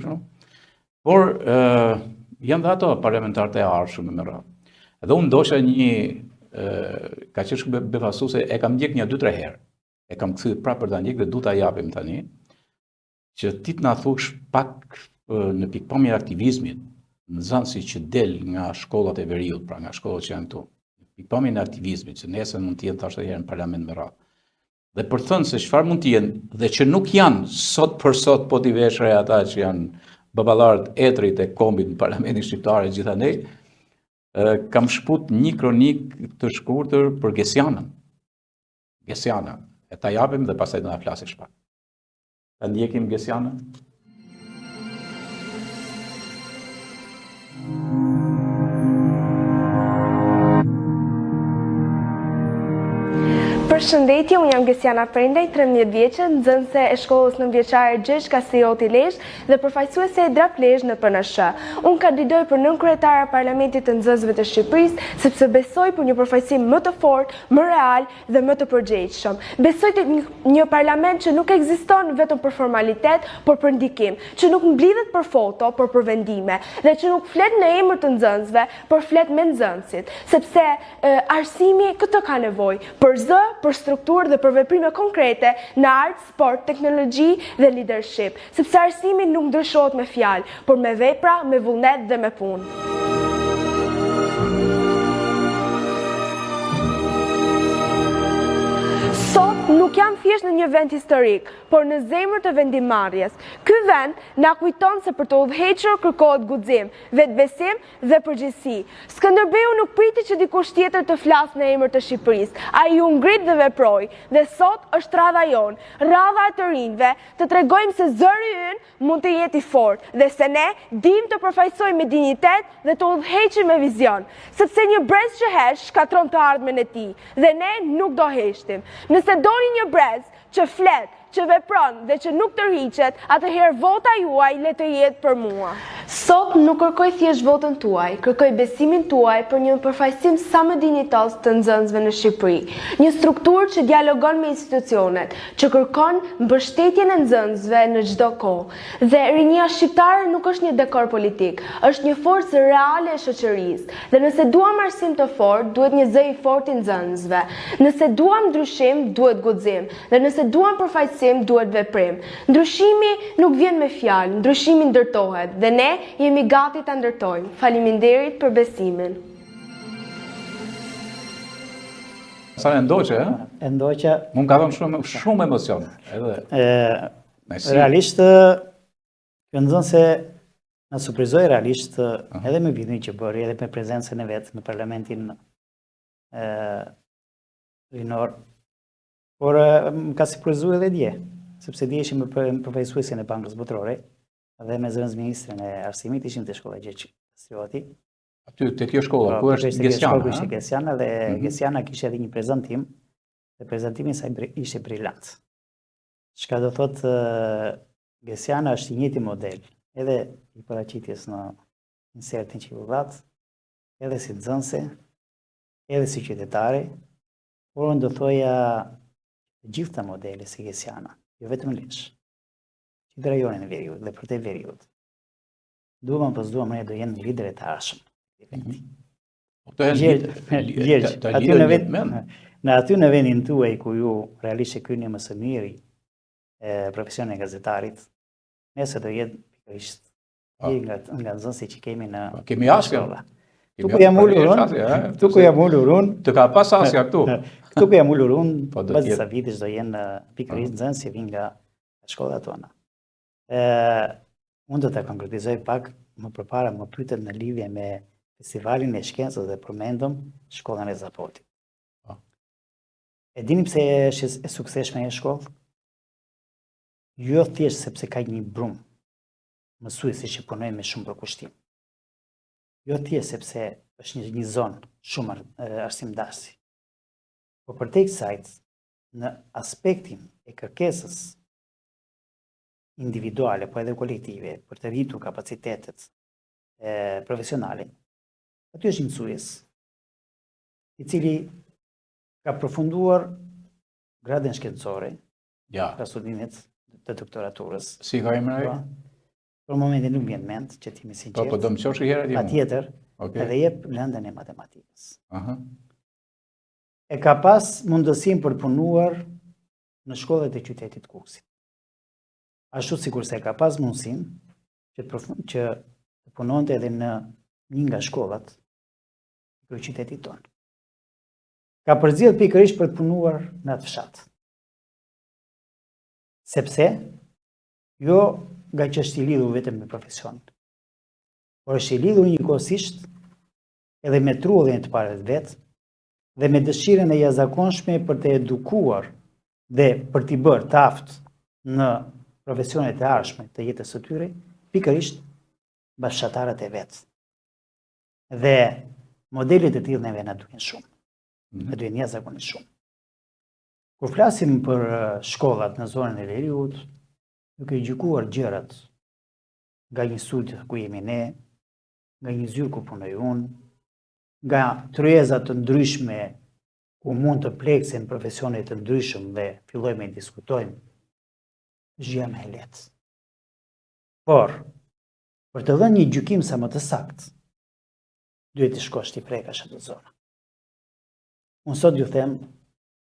por janë dhe ato parlamentarët e arshëm me radhë. Edhe unë ndosha ka qenë befasuese, e kam ndjek 2-3 herë. E kam kthyer prapë për ta ndjek dhe du ta japim tani, që ti të na thush pak në pikpamjen e aktivizmit, nxënësi që del nga shkollat e Veriut, pra nga shkollat që janë këtu, pikpamjen e aktivizmit, që nesër mund të jenë thashë herë në parlament me radhë. Dhe për thënë se çfarë mund të jenë dhe që nuk janë sot për sot po t'i vesh re ata që janë baballarët etrit e kombit në parlamentin shqiptar e gjithandej, kam shput një kronik të shkurtër për Gesianën. Gesiana. E ta japim dhe pastaj do na flasësh pak. Ta ndjekim Gesianën. Përshëndetje, unë jam Gesiana Prendaj, 13 vjeçë, nxënëse e shkollës nëntëvjeçare Gjergj Kasioti Lezhë dhe përfaqësuese e DRAP Lezhë në PNSH. Unë kandidoj për nënkryetar e Parlamentit të Nxënësve të Shqipërisë, sepse besoj për një përfaqësim më të fortë, më real dhe më të përgjegjshëm. Besoj tek një parlament që nuk ekziston vetëm për formalitet, por për ndikim, që nuk mblidhet për foto, por për vendime, dhe që nuk flet në emër të nxënësve, por flet me nxënësit, sepse arsimi këtë ka nevojë, për zë, për strukturë dhe për veprime konkrete në art, sport, teknologji dhe leadership, sepse arsimi nuk ndryshohet me fjalë, por me vepra, me vullnet dhe me punë. Sot nuk jam thjesht në një vend historik, por në zemër të vendimmarrjes. Ky vend na kujton se për të udhëhequr kërkohet guxim, vetbesim dhe përgjegjësi. Skënderbeu nuk priti që dikush tjetër të flasë në emër të Shqipërisë. Ai u ngrit dhe veproi, dhe sot është radha jon, radha e të rinjve, të tregojmë se zëri ynë mund të jetë I fortë dhe se ne dim të përfaqësojmë me dinjitet dhe të udhëheqim me vizion, sepse një brez që hesh shkatron të ardhmen e tij, dhe ne nuk do heshtim. Nëse doni një brez që flet, që vepron dhe që nuk tërhiqet, atëherë vota juaj le të jetë për mua. Sot nuk kërkoj thjesht votën tuaj, kërkoj besimin tuaj për një përfaqësim sa më dinjitos të nxënësve në Shqipëri. Një strukturë që dialogon me institucionet, që kërkon mbështetjen e nxënësve në çdo kohë. Dhe rinia shqiptare nuk është një dekor politik, është një forcë reale e shoqërisë. Dhe nëse duam arsim të fortë, duhet një zë i fortë i nxënësve. Nëse duam ndryshim, duhet guxim. Dhe nëse duam përfaqësim, duhet veprim. Ndryshimi nuk vjen me fjalë, ndryshimi ndërtohet. Dhe ne jemi gati ta ndërtojmë. Faleminderit për besimin. Sa e ndoqe, E ndoqa, mund ka dhënë shumë emocion. realisht, kjo nxënë se në surprizoi realisht edhe me vitin që bëri, edhe me prezencën e vetë në parlamentin rinor, por më ka surprizuar edhe dje, sepse dje ishim me përfaqësuesin e Bankës Botërore dhe me zëvendës ministrin e arsimit, ishim të shkolla Gjergj Kastrioti. Aty te kjo shkolla, ku është Gesiana? Ishte Gesiana dhe Gesiana kishte edhe një prezantim, dhe prezantimi i saj ishte brillant. Çka do thotë Gesiana është i njëjti model, edhe i paraqitjes në insertin që u dhat, edhe si nxënëse, edhe si qytetare, por unë do thoja gjitha modele si Gesiana, jo vetëm Liç, që të rajonin e Veriut dhe për te Veriut. Duam apo s'duam, ne do jenë liderët e ardhshëm. Në aty në vendin tuaj ku ju realisht e kryeni më së miri profesionin e gazetarit, nëse do jetë pikërisht nga nxënësit që kemi në shkolla. Këtu ku jam ulur unë, të ka pas asja këtu. Këtu ku jam ulur unë, pas disa vitesh do jenë pikërisht nxënës që vinë nga shkollat tona. Unë do të konkretizoj pak, më përpara më pyetet në lidhje me festivalin e shkencës dhe përmendëm shkollën e Zapotit. E dini pse është e suksesshme e shkollë? Jo thjesht sepse ka një brum mësuesi që punojnë me shumë përkushtim. Jo thjesht sepse është një zonë shumë arsimdasi. Po përtej kësaj, në aspektin e kërkesës individuale, po edhe kolektive, për të rritur kapacitetet profesionale, aty është një mësues, i cili ka përfunduar gradën shkencore, ka studimet të doktoraturës. Si ka emër ai? Për momentin nuk vjen mend, që ti më sinqert. Po do mësosh herë atje. Patjetër, edhe jep lëndën e matematikës. E ka pas mundësinë për punuar në shkollat e qytetit Kukësit. Ashtu sikur se ka pas mundësinë që të punonte edhe në një nga shkollat e qytetit tonë. Ka përzier pikërisht për të punuar në atë fshat. Sepse jo nga që është i lidhur vetëm me profesion, por është i lidhur njëkohësisht edhe me trullin e të parët vetë dhe me dëshirën e jashtëzakonshme për të edukuar dhe për t'i bërë të aftë në profesionet e ardhshme të jetës së tyre, pikërisht bashkëtarët e vetë. Dhe modelet e tillë neve na duhen shumë. Na duhen jashtëzakonisht shumë. Kur flasim për shkollat në zonën e Veriut, duke gjykuar gjërat nga një studë ku jemi ne, nga një zyrë ku punoj unë, nga tryeza të ndryshme ku mund të pleksen profesionet të ndryshëm dhe fillojmë të diskutojmë, është gjë më e lehtë. Por, për të dhënë një gjykim sa më të saktë, duhet të shkosh ti prekash atë zonë. Unë sot ju them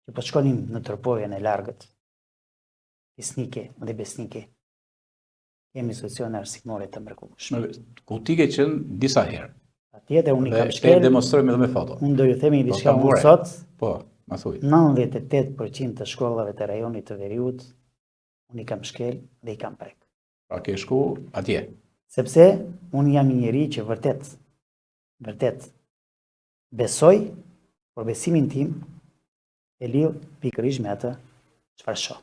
që po shkonim në tërpojën e largët, fisnike dhe besnike, kemi institucione arsimore të mrekullueshme. Ku ti ke qenë disa herë. Patjetër, unë i kam shkel. Dhe demonstrojmë edhe me foto. Unë do ju themi diçka unë sot. Po, ma thuj. 98% të shkollave të rajonit të Veriut, unë i kam shkel dhe i kam prek. Pra ke shku atje. Sepse unë jam një njeri që vërtet besoj, por besimin tim e lidh pikërisht me atë çfarë shoh.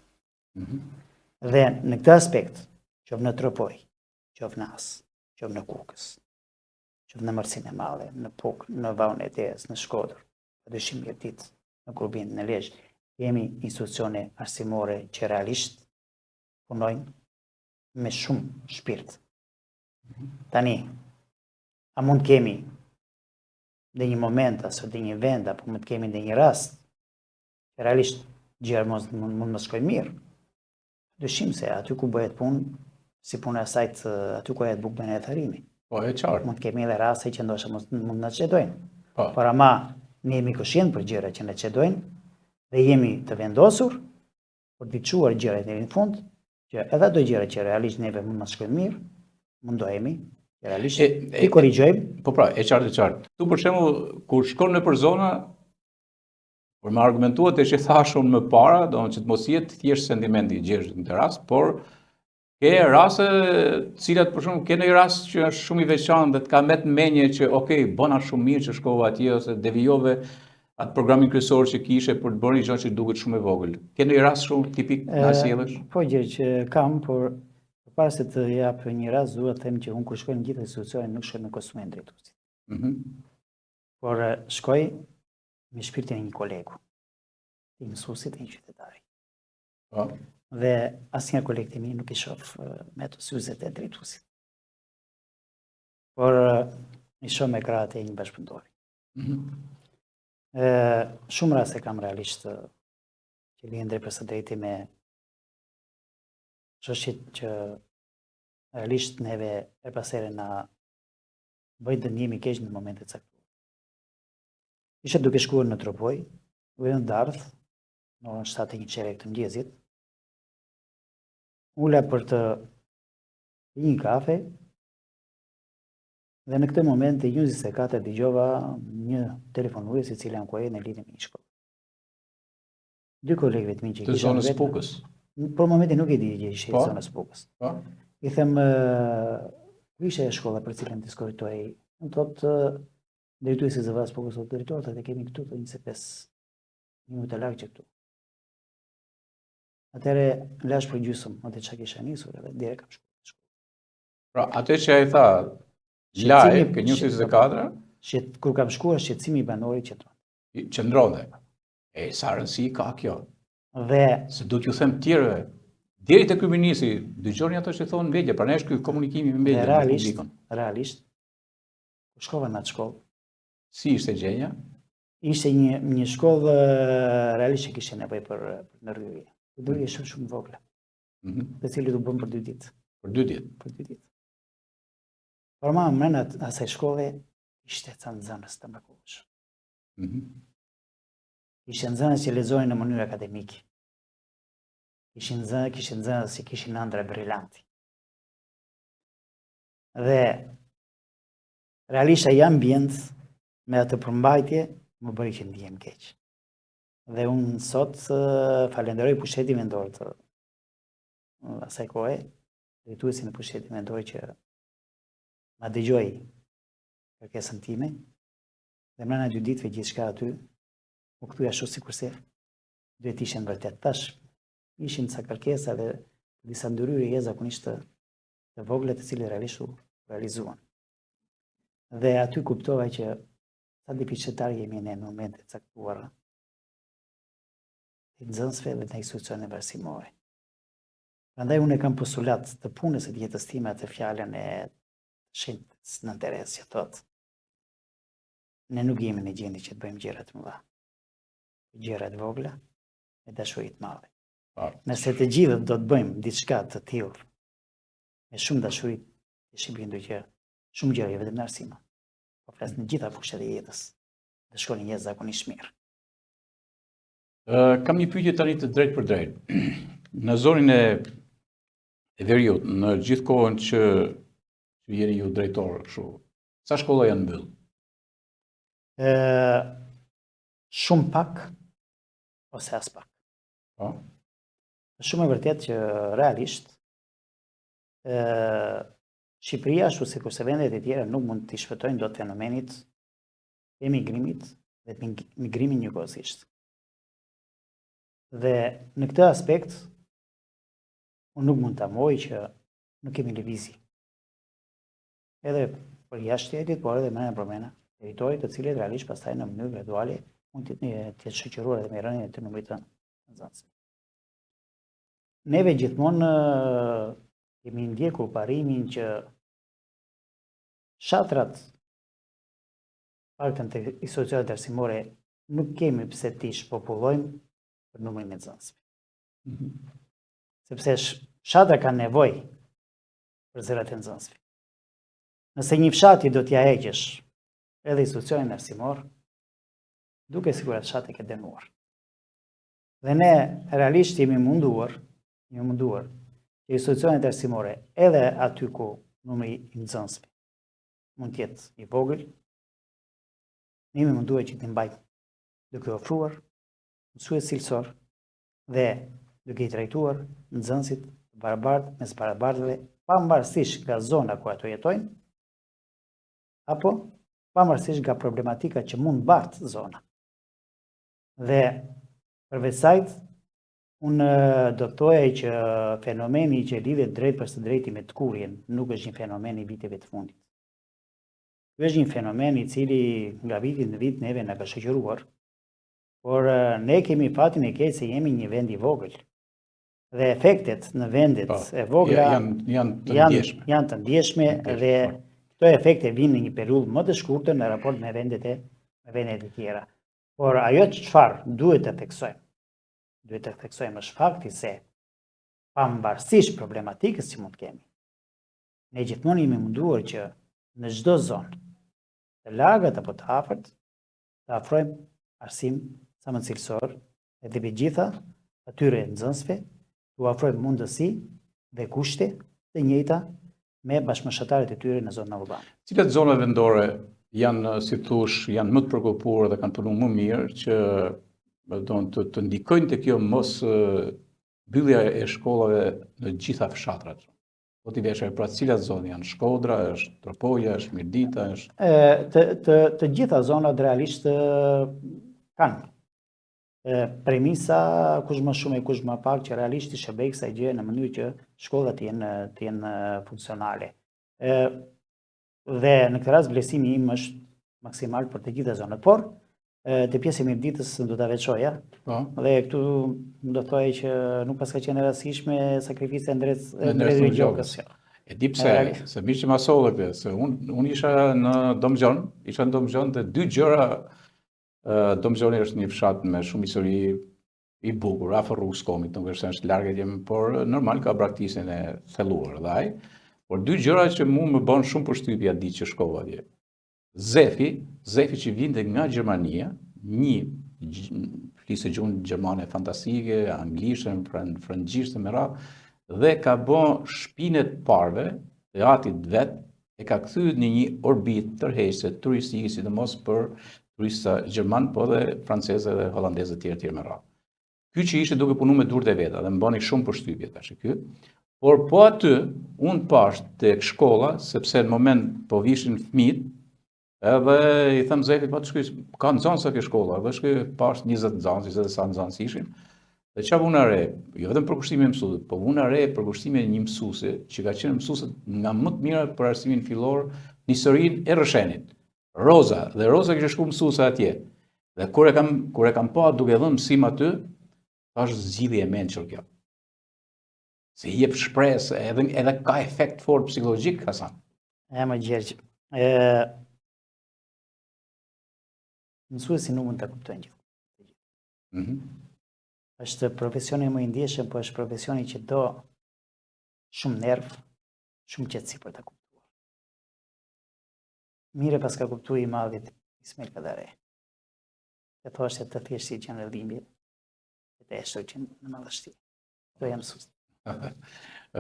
Dhe në këtë aspekt, qoftë në Tropoj, qoftë në As, qoftë në Kukës, qoftë në Mërsinë e Madhe, në Pukë, në Vaun e Tezë, në Shkodër, padyshim Mjedit, në Kurbin, në Lezhë, kemi institucione arsimore që realisht punojnë me shumë shpirt Tani, a mund kemi dhe një moment, aso dhe një vend, apo mund kemi dhe një rast, që realisht gjëra mund më shkojnë mirë. Dyshim se aty ku bëhet punë, si punë e sajt, aty ku jetë bukën e tharimi. Po, e qartë. Mund kemi edhe raste që ndoshta mund na çedojnë. Po. Por ama ne jemi koshient për gjëra që na çedojnë dhe jemi të vendosur për të çuar gjërat deri në fund, që edhe ato gjëra që realisht neve mund na shkojnë mirë, mundohemi realisht i korrigjojmë. Po pra, e qartë. Tu për shembull, kur shkon nëpër zona, por më argumentuat e që thashun më para, do që të mos jetë thjesht sentimenti i gjerë në të rast, por ke raste cilat për shembull ke një rast që është shumë i veçantë dhe të ka mbet mendje që okay, bëna shumë mirë që shkova atje ose devijove atë programin kryesor që kishe për të bërë një gjë që duket shumë e vogël. Ke një rast shumë tipik nga sjellësh? Po gjë që kam, por përpara se të jap një rast, dua të them që unë kur shkoj në gjithë institucionet nuk shkoj me kostumin e drejtuesit. Por shkoj me shpirtin e një kolegu, i mësuesit e një qytetari. Po. Dhe asnjë koleg i mi nuk i shoh me ato syzet e drejtuesit. Por i shoh me krahët e një bashkëpunëtori. Shumë raste kam realisht që lihen drejt për së drejti me shoqit që realisht neve e pasere na bëjnë të ndjemi keq në momente të caktuara. Isha duke shkuar në Tropoj, në darth, në orën 7:01 të mëngjesit. Ula për të pi një kafe dhe në këtë moment e 24 dëgjova një telefonues i cili ankuaj në lidhje me një shkollë. Dy kolegëve të mi që të zonës Pukës. Për momentin nuk e di që ishte zonës Pukës. Po. I them ku ishte shkolla për cilën diskutoj. Më thotë drejtuesi i Zëvas Pukës ose drejtori, të kemi këtu të 25 minuta larg që këtu. Atëre lash për gjysmë, atë çka kisha nisur edhe deri kam shkuar. Pra, atë që ai tha, laj, ke 24, kur kam shkuar shqetësimi i banorit qëndron. Qëndronte. E sa rëndësi ka kjo? Dhe se do t'ju them tjerëve, deri te kryeministri, dëgjoni ato që thonë mbledhje, pra ne është ky komunikimi me mbledhje me publikun. Realisht, shkova në atë shkollë. Si ishte gjendja? Ishte një shkollë realisht që kishte nevojë për ndërhyrje. Ndërhyrje shumë vogla. Të cilët u bën për 2 ditë. Për 2 ditë. Për 2 ditë. Por ma mbrenda asaj shkolle ishte ca nxënës të mrekullueshëm. Ishte nxënës që lexonin në mënyrë akademike. Kishin nxënës që kishin ëndra brillanti. Dhe realisht ai ambient me atë përmbajtje më bëri që ndihem keq. Dhe unë sot falenderoj pushtetin vendor të asaj kohe, drejtuesin e pushtetit vendor që ma dëgjoi kërkesën time, dhe mbrana 2 ditëve gjithçka aty u kthye ashtu sikurse duhet ishin vërtet. Tash ishin ca kërkesa dhe disa ndryrje jashtëzakonisht të vogla të cilat realisht u realizuan. Dhe aty kuptova që sa dipicetari jemi ne në momente të caktuara të nxënësve dhe të institucioneve arsimore. Prandaj unë kam postulat të punës së jetës time atë fjalën e shenjtës në interes që thotë. Ne nuk jemi në gjendje që të bëjmë gjëra të mëdha. Gjëra të vogla me dashuri të madhe. Nëse të gjithë do të bëjmë diçka të tillë me shumë dashuri, e shihim që shumë gjëra vetëm në arsim. Po flas në gjitha fushat e jetës. Të shkonin jashtëzakonisht mirë. Kam një pyetje tani të drejtë për drejtë. Në zonën e Veriut, në gjithë kohën që jeni ju drejtor kështu, sa shkolla janë mbyll? Shumë pak ose as pak. Po. Shumë e vërtet që realisht Shqipëria, ashtu si kurse vendet e tjera, nuk mund të shpëtojnë dot fenomenit e migrimit dhe migrimin njëkohësisht. Dhe në këtë aspekt, unë nuk mund të amoj që nuk kemi lëvizje. Edhe për jashtë shtetit, por edhe mbrenda përmena teritorit të cilet realisht pastaj në mënyrë graduale mund të jetë shoqëruar edhe me rënien e të numrit të nxënësve. Neve gjithmonë kemi ndjekur parimin që Shatrat, paktën të institucionet arsimore, nuk kemi pse t'i shpopullojmë për numrin e nxënësve. Sepse shatra kanë nevojë për zërat e nxënësve. Nëse një fshati do t'ja heqësh edhe institucionin arsimor, duke sigurisht fshati ke dënuar. Dhe ne realisht jemi munduar që institucionet arsimore edhe aty ku numri i nxënësve mund të jetë i vogël, ne jemi munduar që t'i mbajmë duke ofruar mësues cilësor dhe duke i trajtuar nxënësit barabartë mes barabartëve, pavarësisht nga zona ku ato jetojnë, apo pavarësisht nga problematika që mund bartë zona. Dhe përveç sajt, unë do të thoja që fenomeni që lidhet drejt për së drejti me tkurjen nuk është një fenomen i viteve të fundit. Ky është një fenomen i cili nga viti në vit neve na ka shoqëruar, por ne kemi fatin e keq se jemi një vend i vogël. Dhe efektet në vendet e vogla janë të ndjeshme dhe këto efekte vinë në një periudhë më të shkurtër në raport me vendet e tjera. Por ajo çfarë duhet të theksojmë? Duhet të theksojmë është fakti se pavarësisht problematikës që mund të kemi, ne gjithmonë jemi munduar që në çdo zonë, të largët apo të afërt, të afrojmë arsim sa më cilësor dhe të gjitha atyre nxënësve t'u afrojmë mundësi dhe kushte të njëjta me bashkëmoshatarët e tyre në zonën urbane. Cilat zona vendore janë, si thush, janë më të përkupuar dhe kanë punuar më mirë që të ndikojnë të kjo mos mbyllja e shkollave në gjitha fshatrat? Po t'i vesh pra cilat zonë janë? Shkodra, është Tropoja, është Mirdita, është të gjitha zonat realisht kanë premisa kush më shumë e kush më pak që realisht i shërbej kësaj gjë në mënyrë që shkollat të jenë funksionale. Dhe në këtë rast vlerësimi im është maksimal për të gjitha zonat, por të pjesë e Mirditës do ta veçoja. Dhe këtu do të thojë që nuk pas ka qenë rastishme sakrifica e Gjokës. E di pse, se mirë që ma solle këtë, se unë isha në Domgjon dhe dy gjëra. Domgjoni është një fshat me shumë histori i bukur, afër rrugës Komit, nuk është larg e por normal ka braktisjen e thelluar dhe ai. Por dy gjëra që mua më bën shumë përshtypje atë ditë që shkova atje. Zefi që vinte nga Gjermania, flisë gjuhën gjermane fantastike, anglisht, frëngjisht me radhë, dhe ka bën shpinën e parëve të atit vet, e ka kthyer në një orbit tërheqëse turistike, sidomos për turista gjerman, po dhe franceze dhe holandeze tjerë me radhë. Ky që ishte duke punu me durët e veta dhe më bani shumë përshtypje tash ky. Por po aty unë pash tek shkolla, sepse në moment po vishin fëmijët, edhe i them Zefi, po të shkoj, ka nxënës ke shkolla, dhe shkoj pash 20 nxënës, 20 sa nxënës ishin. Dhe çfarë unë re, jo vetëm për kushtimin e mësuesit, po unë re për kushtimin e një mësuese që ka qenë mësuese nga më të mira për arsimin fillor në historinë e Rrëshenit. Roza kishte shku mësuese atje. Dhe kur e kam pa duke dhënë mësim aty, është zgjidhje e mençur kjo. Se jep shpresë, edhe ka efekt fort psikologjik, Hasan. Më Gjergj. Mësuesi nuk mund ta kuptojnë gjithë. Është profesioni më i ndjeshëm, po është profesioni që do shumë nerv, shumë qetësi për ta kuptuar. Mire pas ka kuptu i madhit Ismail Kadare. E thoshte të thjeshtë që në rëdhimje, të eshtë që në madhështi. Do jam sus.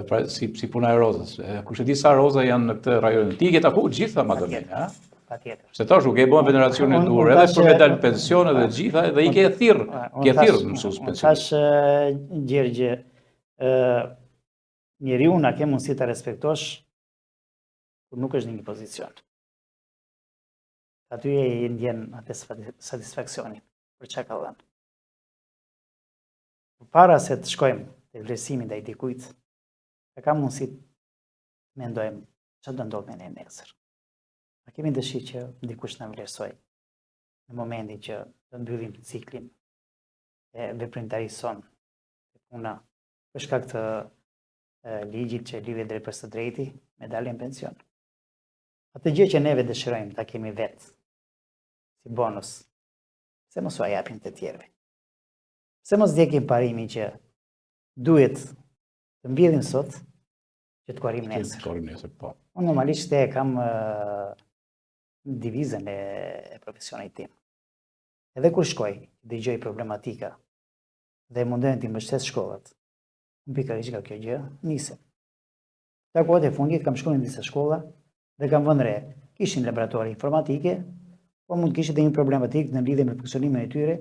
Pra, si puna e Rozës. Kush e di sa Roza janë në këtë rajon? Ti ke taku gjitha Madonin, a? Patjetër. Se tash u ke bën veneracionin e dur, edhe për me dalë pensione dhe gjitha, dhe i ke thirr mësues pensionistë. Tash Gjergje, njeriu na ke mundësi ta respektosh kur nuk është në një pozicion. Aty e ndjen atë satisfaksionin për çka ka dhënë. Para se të shkojmë te vlerësimi ndaj dikujt, e kam mundësi të mendojmë çfarë do ndodh me ne nesër. A kemi dëshirë që dikush na vlerësoj në momentin që të mbyllim ciklin e veprimtarisë sonë e puna për shkak të ligjit që lidhet drejt për së drejti me daljen pension. Atë gjë që neve dëshirojmë ta kemi vetë, si bonus, se mos ua japim të tjerëve. Se mos djekim parimin që duhet të mbjellim sot që të korrim nesër. Po. Unë normalisht kam divizën e profesionit tim. Edhe kur shkoj, dëgjoj problematika dhe mundohen të mbështes shkollat, unë pikërisht nga kjo gjë nisem. Ka kohët e fundit kam shkuar në disa shkolla dhe kam vënë re, kishin laboratori informatike, por mund të kishin edhe një problematik në lidhje me funksionimin e tyre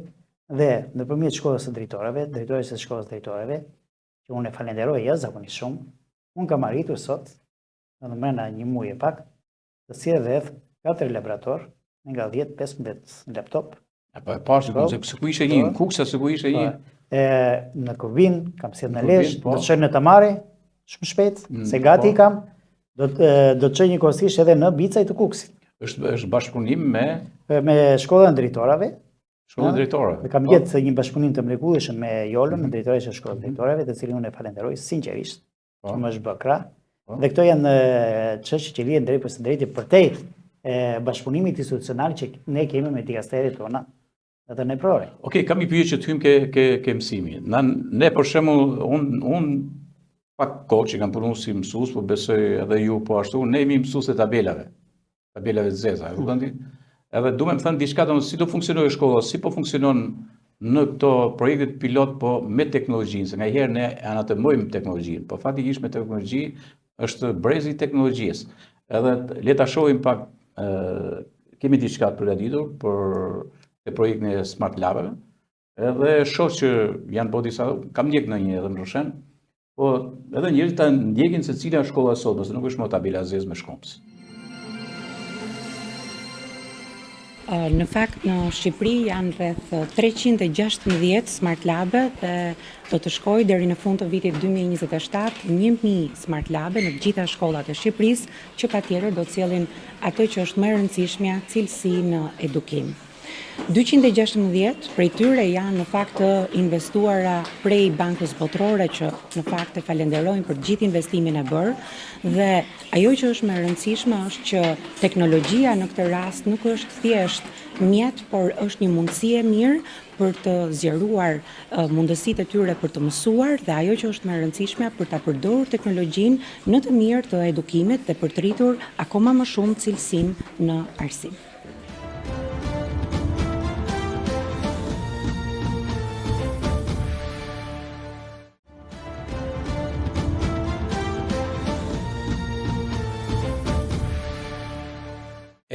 dhe nëpërmjet shkollës së drejtorëve, drejtores së shkollës drejtorëve, që unë e falenderoj jashtëzakonisht shumë, unë kam arritur sot, në brenda një muaji e pak, të sjell rreth 4 laborator, nga 10-15 laptop. Apo e pash se ku ishte një, në Kuksa se ku ishte një. Në Kovin, kam sjell në Lezhë, do të shkoj në Tamare, shumë shpejt, se gati kam, do të çoj një kursisht edhe në Bicaj të Kuksit. Është bashkëpunim me shkollën e drejtorëve. Shkollën e drejtorëve. Dhe kam gjetë një bashkëpunim të mrekullueshëm me Jolën, me drejtoresën e shkollës drejtorëve, të cilin unë e falenderoj sinqerisht, që më është bë krah. Dhe këto janë çështje që lihen drejt për së drejti përtej bashkëpunimit institucional që ne kemi me dikasteret tona dhe të neprore. Okej, kam një pyetje që të hym ke mësimi. Ne për shembull, unë pak kohë që kam punuar si mësues, po besoj edhe ju po ashtu, ne jemi mësues të tabelave të zeza. Edhe du me më thënë diçka, si do funksionojë shkolla, si po funksionon në këto projektet pilot, po me teknologjinë, se nga herë ne anatëmojmë teknologjinë, po faktikisht me teknologji është brezi i teknologjisë. Edhe le ta shohim pak, kemi diçka të përgatitur për projektin e Smart Labeve, edhe shoh që janë po disa, kam ndjek në një edhe më rrëshen, po edhe njerëzit ta ndjekin se cila është shkolla sot, nëse nuk është më tabela zezë me shkompës. Në fakt, në Shqipëri janë rreth 316 Smart Labe dhe do të shkojë deri në fund të vitit 2027 1000 Smart Labe në të gjitha shkollat e Shqipërisë, që patjetër do të sjellin atë që është më e rëndësishmja, cilësi në edukim. 216 prej tyre janë në fakt të investuara prej Bankës Botërore, që në fakt e falenderojmë për gjithë investimin e bërë, dhe ajo që është më e rëndësishme është që teknologjia në këtë rast nuk është thjesht mjet, por është një mundësi e mirë për të zgjeruar mundësitë e tyre për të mësuar, dhe ajo që është më e rëndësishme për ta përdorur teknologjinë në të mirë të edukimit dhe për të rritur akoma më shumë cilësinë në arsim.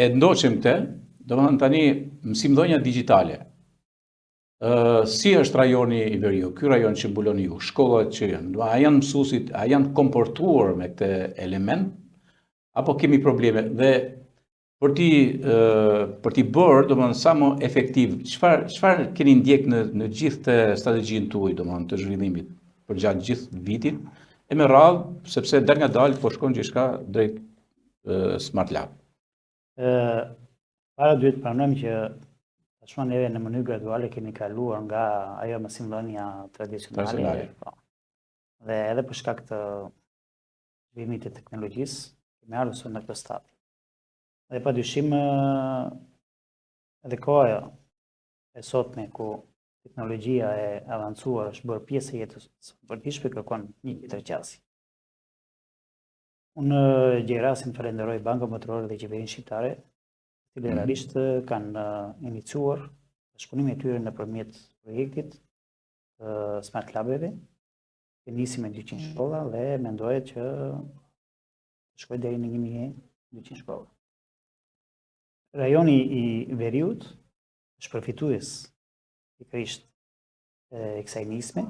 E ndoqim të, do më thënë tani mësimdhënia digjitale. Si është rajoni i Veriut, ky rajon që mbulon ju, shkollat që janë, a janë mësuesit, a janë komportuar me këtë element, apo kemi probleme? Dhe për ti bërë, do më thënë sa më efektiv, çfarë keni ndjek në gjithë të strategjinë tuaj, do më thënë të zhvillimit për gjatë gjithë vitit, e me radhë, sepse der nga dalë po shkon gjithçka drejt Smart Lab. Para duhet pranojmë që tashmë neve në mënyrë graduale kemi kaluar nga ajo mësimdhënia tradicionale. Dhe edhe për shkak të zhvillimit të teknologjisë, kemi ardhur sot në këtë stadë. Dhe padyshim edhe koha e sotme ku teknologjia e avancuar është bërë pjesë e jetës së përditshme, kërkon një tjetër qasje. Unë gjej rastin të falenderoj Bankën Botërore dhe Qeverinë Shqiptare, që realisht kanë iniciuar bashkëpunimin e tyre nëpërmjet projektit të Smart Labeve, që nisi me 200 shkolla dhe mendohet që shkojë deri në 1200 shkolla. Rajoni i Veriut është përfitues pikërisht e kësaj nisme.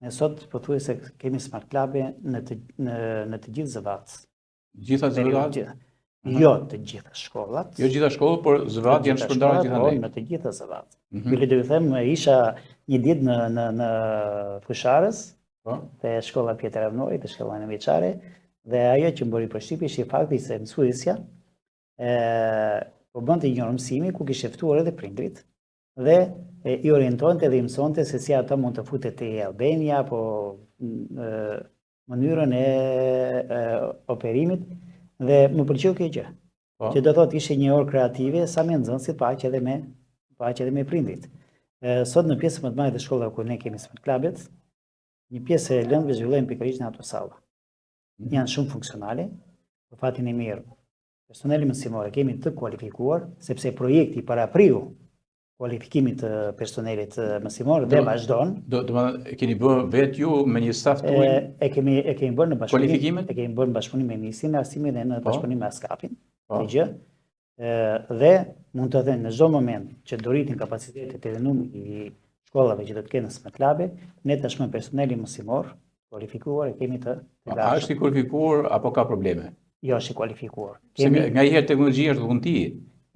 Ne sot pothuajse kemi Smart Labe në të gjithë zëvat. Gjitha zëvat? Jo të gjitha shkollat. Jo gjitha shkollat, por zëvat janë shpërndarë gjithandaj. Në të gjitha zëvat. Bile do të them, isha një ditë në Fusharës, te shkolla Pjetër Avnori, te shkolla nënveçare, dhe ajo që më bëri përshtypje ishte fakti se mësuesja po bënte një mësimi ku kishte ftuar edhe prindrit dhe i orientonte dhe i mësonte se si ata mund të futet te Albania, apo mënyrën e operimit, dhe më pëlqeu kjo gjë. Që do thotë ishte një orë kreative sa me nxënësit, pa aq edhe me prindrit. Sot në pjesën më të madhe të shkollave ku ne kemi smart clubet, një pjesë e lëndëve zhvillojnë pikërisht në ato salla. Janë shumë funksionale, për fatin e mirë. Personeli mësimor kemi të kualifikuar, sepse projekti parapriu kualifikimit të personelit mësimor dhe vazhdon. Do të keni bërë vetë ju me një staf tuaj? E kemi bërë në bashkëpunim. Kualifikimet? E kemi bërë në bashkëpunim me Ministrinë e Arsimit dhe në bashkëpunim me ASKAP-in. Dhe mund të thënë në çdo moment që do rritin kapacitetet edhe numri i shkollave që do të kenë smart clube, ne tashmë personeli mësimor kualifikuar e kemi të gatshëm. A është i kualifikuar apo ka probleme? Jo, është i kualifikuar. Se nganjëherë teknologjia është dhunti.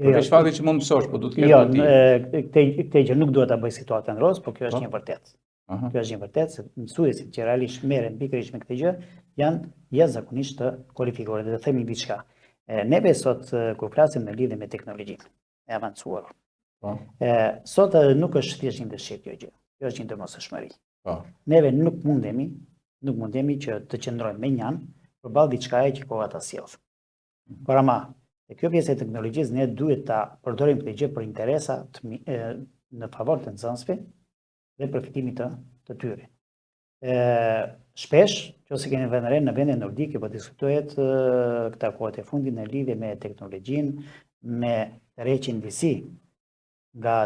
Përveç faktit që mund mësosh, po duhet të kesh dhunti. Jo, këtë që nuk duhet ta bëj situatën roz, por kjo është një vërtet. Kjo është një vërtet se mësuesit që realisht merren pikërisht me këtë gjë janë jashtëzakonisht të kualifikuar. Dhe të themi diçka. Neve sot kur flasim në lidhje me teknologjinë e avancuar. Sot nuk është thjesht një dëshirë kjo gjë. Kjo është një domosdoshmëri. Neve nuk mundemi që të qëndrojmë me njan përballë diçkaje që koha ta sjell. Por ama, e kjo pjesë e teknologjisë ne duhet ta përdorim këtë gjë për interesa në favor të nxënësve dhe përfitimit të tyre. Shpesh, nëse keni vënë re në vende nordike, po diskutohet këta kohët e fundit në lidhje me teknologjinë, me tërheqjen visi nga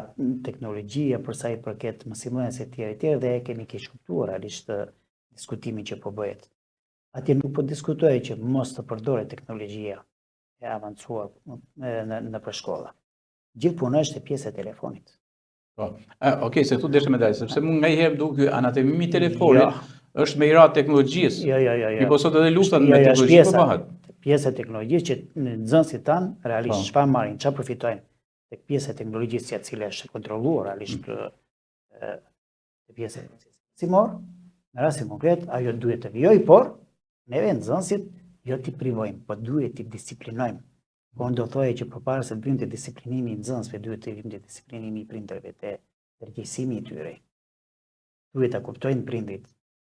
teknologjia për sa i përket mësimdhënies e tjerë dhe kemi keq kuptuar realisht diskutimin që po bëhet. Atje nuk po diskutohet që mos të përdoret teknologjia e avancuar në përshkolla. Gjithë puna është e pjesë e telefonit. Okej, se tu deshe me dalë, sepse mund nganjëherë duke anatemimi telefonit është me i radhë teknologjisë. Jo. Po sot edhe lufta me teknologji po bëhet. Pjesë e teknologjisë që nxënësit tanë realisht çfarë marrin, çfarë përfitojnë tek pjesa e teknologjisë e cila është kontrolluar realisht pjesa e mësimor, në rastin konkret ajo duhet të vijojë, por neve nxënësit jo t'i privojmë, po duhet t'i disiplinojmë. Po do thoje që përpara se të vinte disiplinimi i nxënësve, duhet të vinte disiplinimi i prindërve te përgjegjësimi i tyre. Duhet ta kuptojnë prindrit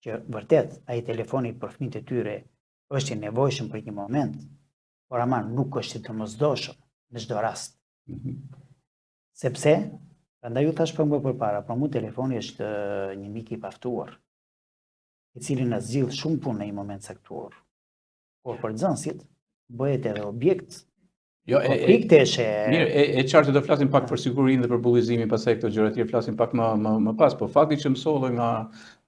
që vërtet ai telefoni për fëmijët e tyre është i nevojshëm për një moment, por ama nuk është i domosdoshëm në çdo rast. Sepse, prandaj ju thash më përpara, për mua telefoni është një mik i paftuar, i cili na zgjidh shumë punë në një moment caktuar. Por për nxënësit bëhet edhe objekt. Jo, mirë, e qartë do flasim pak për sigurinë dhe për bullizimin, pastaj këto gjëra të tjera flasim pak më pas, por fakti që mësohet nga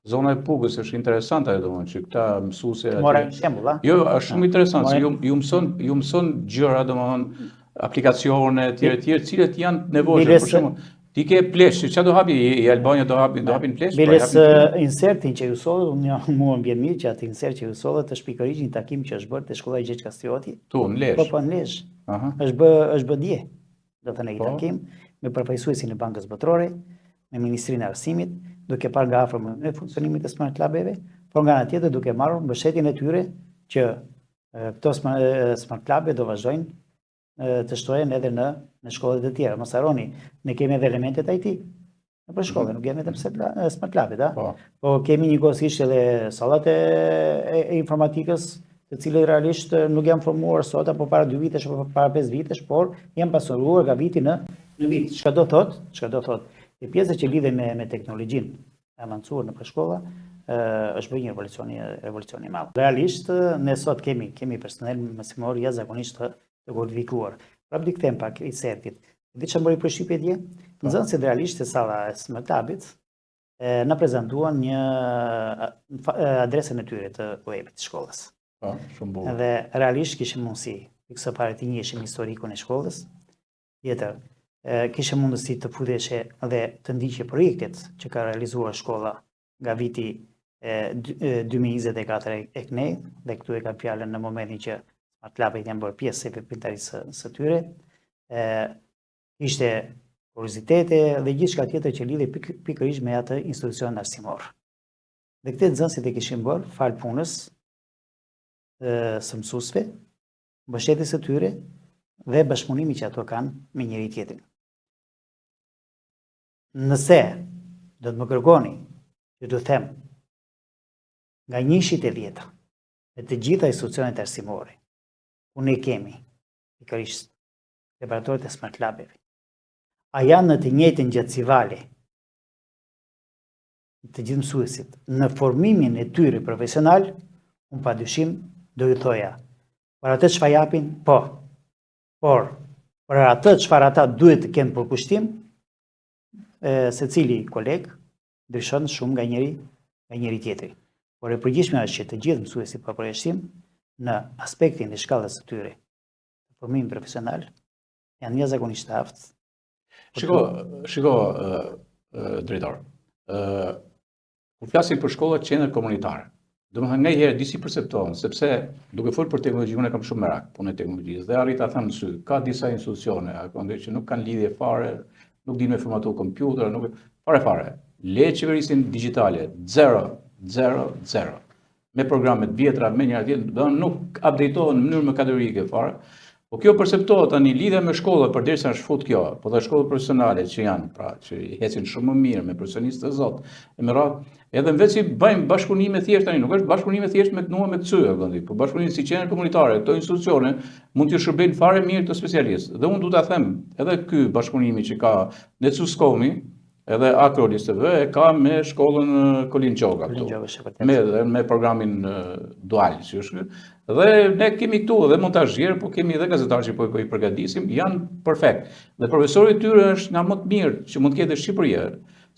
zona e Pugës është interesante ajo domethënë që këta mësuese aty. Mora shembull, a? Jo, është shumë interesant se ju mëson gjëra domethënë aplikacione të tjera, të cilat janë nevojshme për shembull. Ti ke plesh, çfarë do hapi? I Albania do hapin plesh? Biles insertin që ju sollet, unë mua më vjen mirë që atë insert që ju sollet është pikërisht një takim që është bërë te shkolla e Gjergj Kastrioti. Tu në Lezhë. Po në Lezhë. Është bë dje. Do të thënë një takim me përfaqësuesin e Bankës Botërore, me Ministrinë e Arsimit, duke parë nga afër në funksionimin e smart clubeve, por nga ana tjetër duke marrur mbështetjen e tyre që këto smart clube do vazhdojnë të shtohen edhe në shkollet e tjera. Mos harroni, ne kemi edhe elementet IT në për shkollë, nuk kemi vetëm smart clubet, po kemi njëkohësisht edhe sallat e informatikës, të cilët realisht nuk janë formuar sot apo para 2 vitesh apo para 5 vitesh, por janë pasuruar nga viti në vit. Çka do thotë? E pjesa që lidhen me teknologjinë e avancuar në përshkolla është bërë një revolucion i madh. Realisht ne sot kemi personel mësimor jashtëzakonisht të kualifikuar. Prap di kthem pak i sertit. Di çfarë bëri përshtypje dje? Nxënësit realisht e salla e smart clubit na prezantuan një adresën e tyre të webit të shkollës. Shumë bukur. Dhe realisht kishim mundësi, pikësisht para të njiheshim historikun e shkollës. Tjetër, kishim mundësi të futeshe dhe të ndiqje projektet që ka realizuar shkolla nga viti 2024 e kënej, dhe këtu e ka fjalën në momentin që smart clubet janë bërë pjesë e veprimtarisë së tyre. Ishte kuriozitete dhe gjithçka tjetër që lidhej pikërisht me atë institucion arsimor. Dhe këtë nxënësit e kishin bërë fal punës së mësuesve, mbështetjes së tyre dhe bashkëpunimi që ato kanë me njëri tjetrin. Nëse do të më kërkoni që të them nga 1-10 e të gjitha institucionet arsimore, ku ne kemi pikërisht laboratorit e Smart Labeve. A janë në të njëjtën gjatësivale të gjithë mësuesit në formimin e tyre profesional, unë padyshim do ju thoja, për atë çfarë japin, po, por për atë çfarë ata duhet të kenë përkushtim, secili koleg ndryshon shumë nga njëri tjetri. Por e përgjithshme është që të gjithë mësuesit pa përjashtim në aspektin e shkallës së tyre formim profesional janë jashtëzakonisht të aftë. Shiko, drejtor, kur flasim për shkollat qendër komunitare, domethënë nga herë disi perceptohen, sepse duke folur për teknologji, unë kam shumë merak punën e teknologjisë dhe arrit ta them sy, ka disa institucione akondë që nuk kanë lidhje fare, nuk dinë me formatu kompjuter, nuk fare. Le qeverisin digjitale 0. Me programet vjetra, me njëra tjetër, do nuk updatehen në mënyrë mëkaterike fare. Po kjo perceptohet tani lidhja me shkollat përderisa është fut kjo, po dhe shkollat profesionale që janë, pra që ecin shumë më mirë me profesionistë të zot, e me radhë, edhe në vetë si bëjmë bashkëpunime thjesht tani, nuk është bashkëpunime thjesht me kënua me këcyë, po bashkëpunime si qendër komunitare, këto institucione mund t'ju shërbejnë fare mirë të specialistë. Dhe unë du ta them, edhe ky bashkëpunimi që ka Netsuskomi, edhe Akrolis TV e ka me shkollën Kolin Gjoga këtu, me programin dual që është. Dhe ne kemi këtu edhe montazhier, po kemi edhe gazetarë që po i përgatisim, janë perfekt. Dhe profesori i tyre është nga më të mirë që mund të ketë në Shqipëri,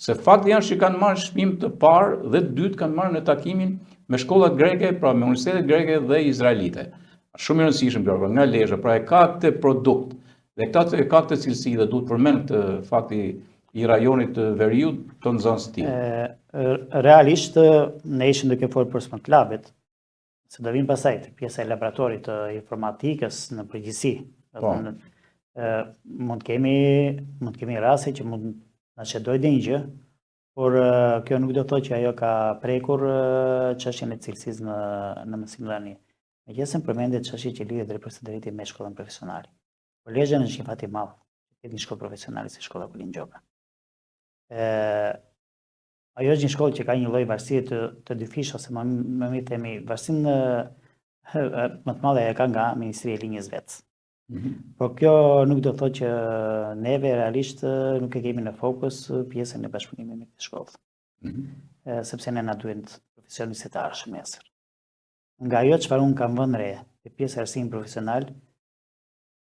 se fakti janë që kanë marrë shpim të parë dhe të dytë kanë marrë në takimin me shkollat greke, pra me universitetet greke dhe izraelite. Shumë i rëndësishëm kjo, nga Lezhë, pra e ka këtë produkt dhe ka këtë cilësi dhe duhet përmend këtë fakti i rajonit të Veriut të nxënës të tij. Realisht ne ishim duke folur për Smart Labet, se do vinë pasaj të pjesa e laboratorit të informatikës në përgjithësi. Mund kemi raste që mund na çdoj dhe një gjë, por kjo nuk do të thotë që ajo ka prekur çështjen e cilësisë në mësimdhënie. Megjithëse përmendet çështje që lidhet drejt për drejti me shkollën profesionale. Por Lezhë është një fat i madh, që një shkollë profesionale si shkolla Kolin Gjoga. Ajo është një shkollë që ka një lloj varësie të dyfish, ose më themi varësinë më të madhe e ka nga Ministria e Linjës vet. Por kjo nuk do të thotë që neve realisht nuk e kemi në fokus pjesën e bashkëpunimit me këtë shkollë. Sepse ne na duhen profesionistë të arshëm nesër. Nga ajo çfarë unë kam vënë re, te pjesa e arsimit profesional,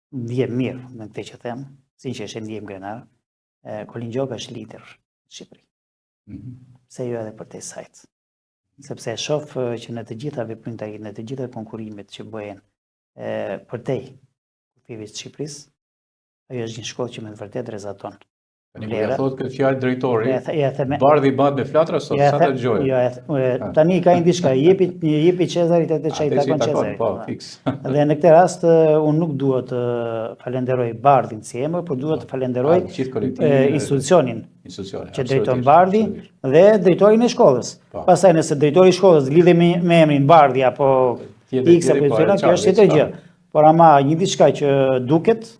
ndjem mirë në këtë që them, sinqerisht ndjem grenar. Kolin Gjoga është lider në Shqipëri. Pse jo edhe për te sajt. Sepse e shoh që në të gjitha veprimtarit, në të gjitha konkurimet që bëhen për te kufive të Shqipërisë, ajo është një shkollë që me të vërtet rezaton. Tani ja thotë këtë fjalë drejtori, bardhi bat me flatra sot sa të dëgjojë. Tani ka një diçka, jepi Cezarit atë çaj takon Cezarit. Po, fiks. Dhe në këtë rast unë nuk dua të falenderoj Bardhin si emër, por dua të falenderoj institucionin që drejton Bardhi dhe drejtorin e shkollës. Pastaj nëse drejtori i shkollës lidhet me emrin Bardhi apo X apo Y, kjo është tjetër gjë. Por ama një diçka që duket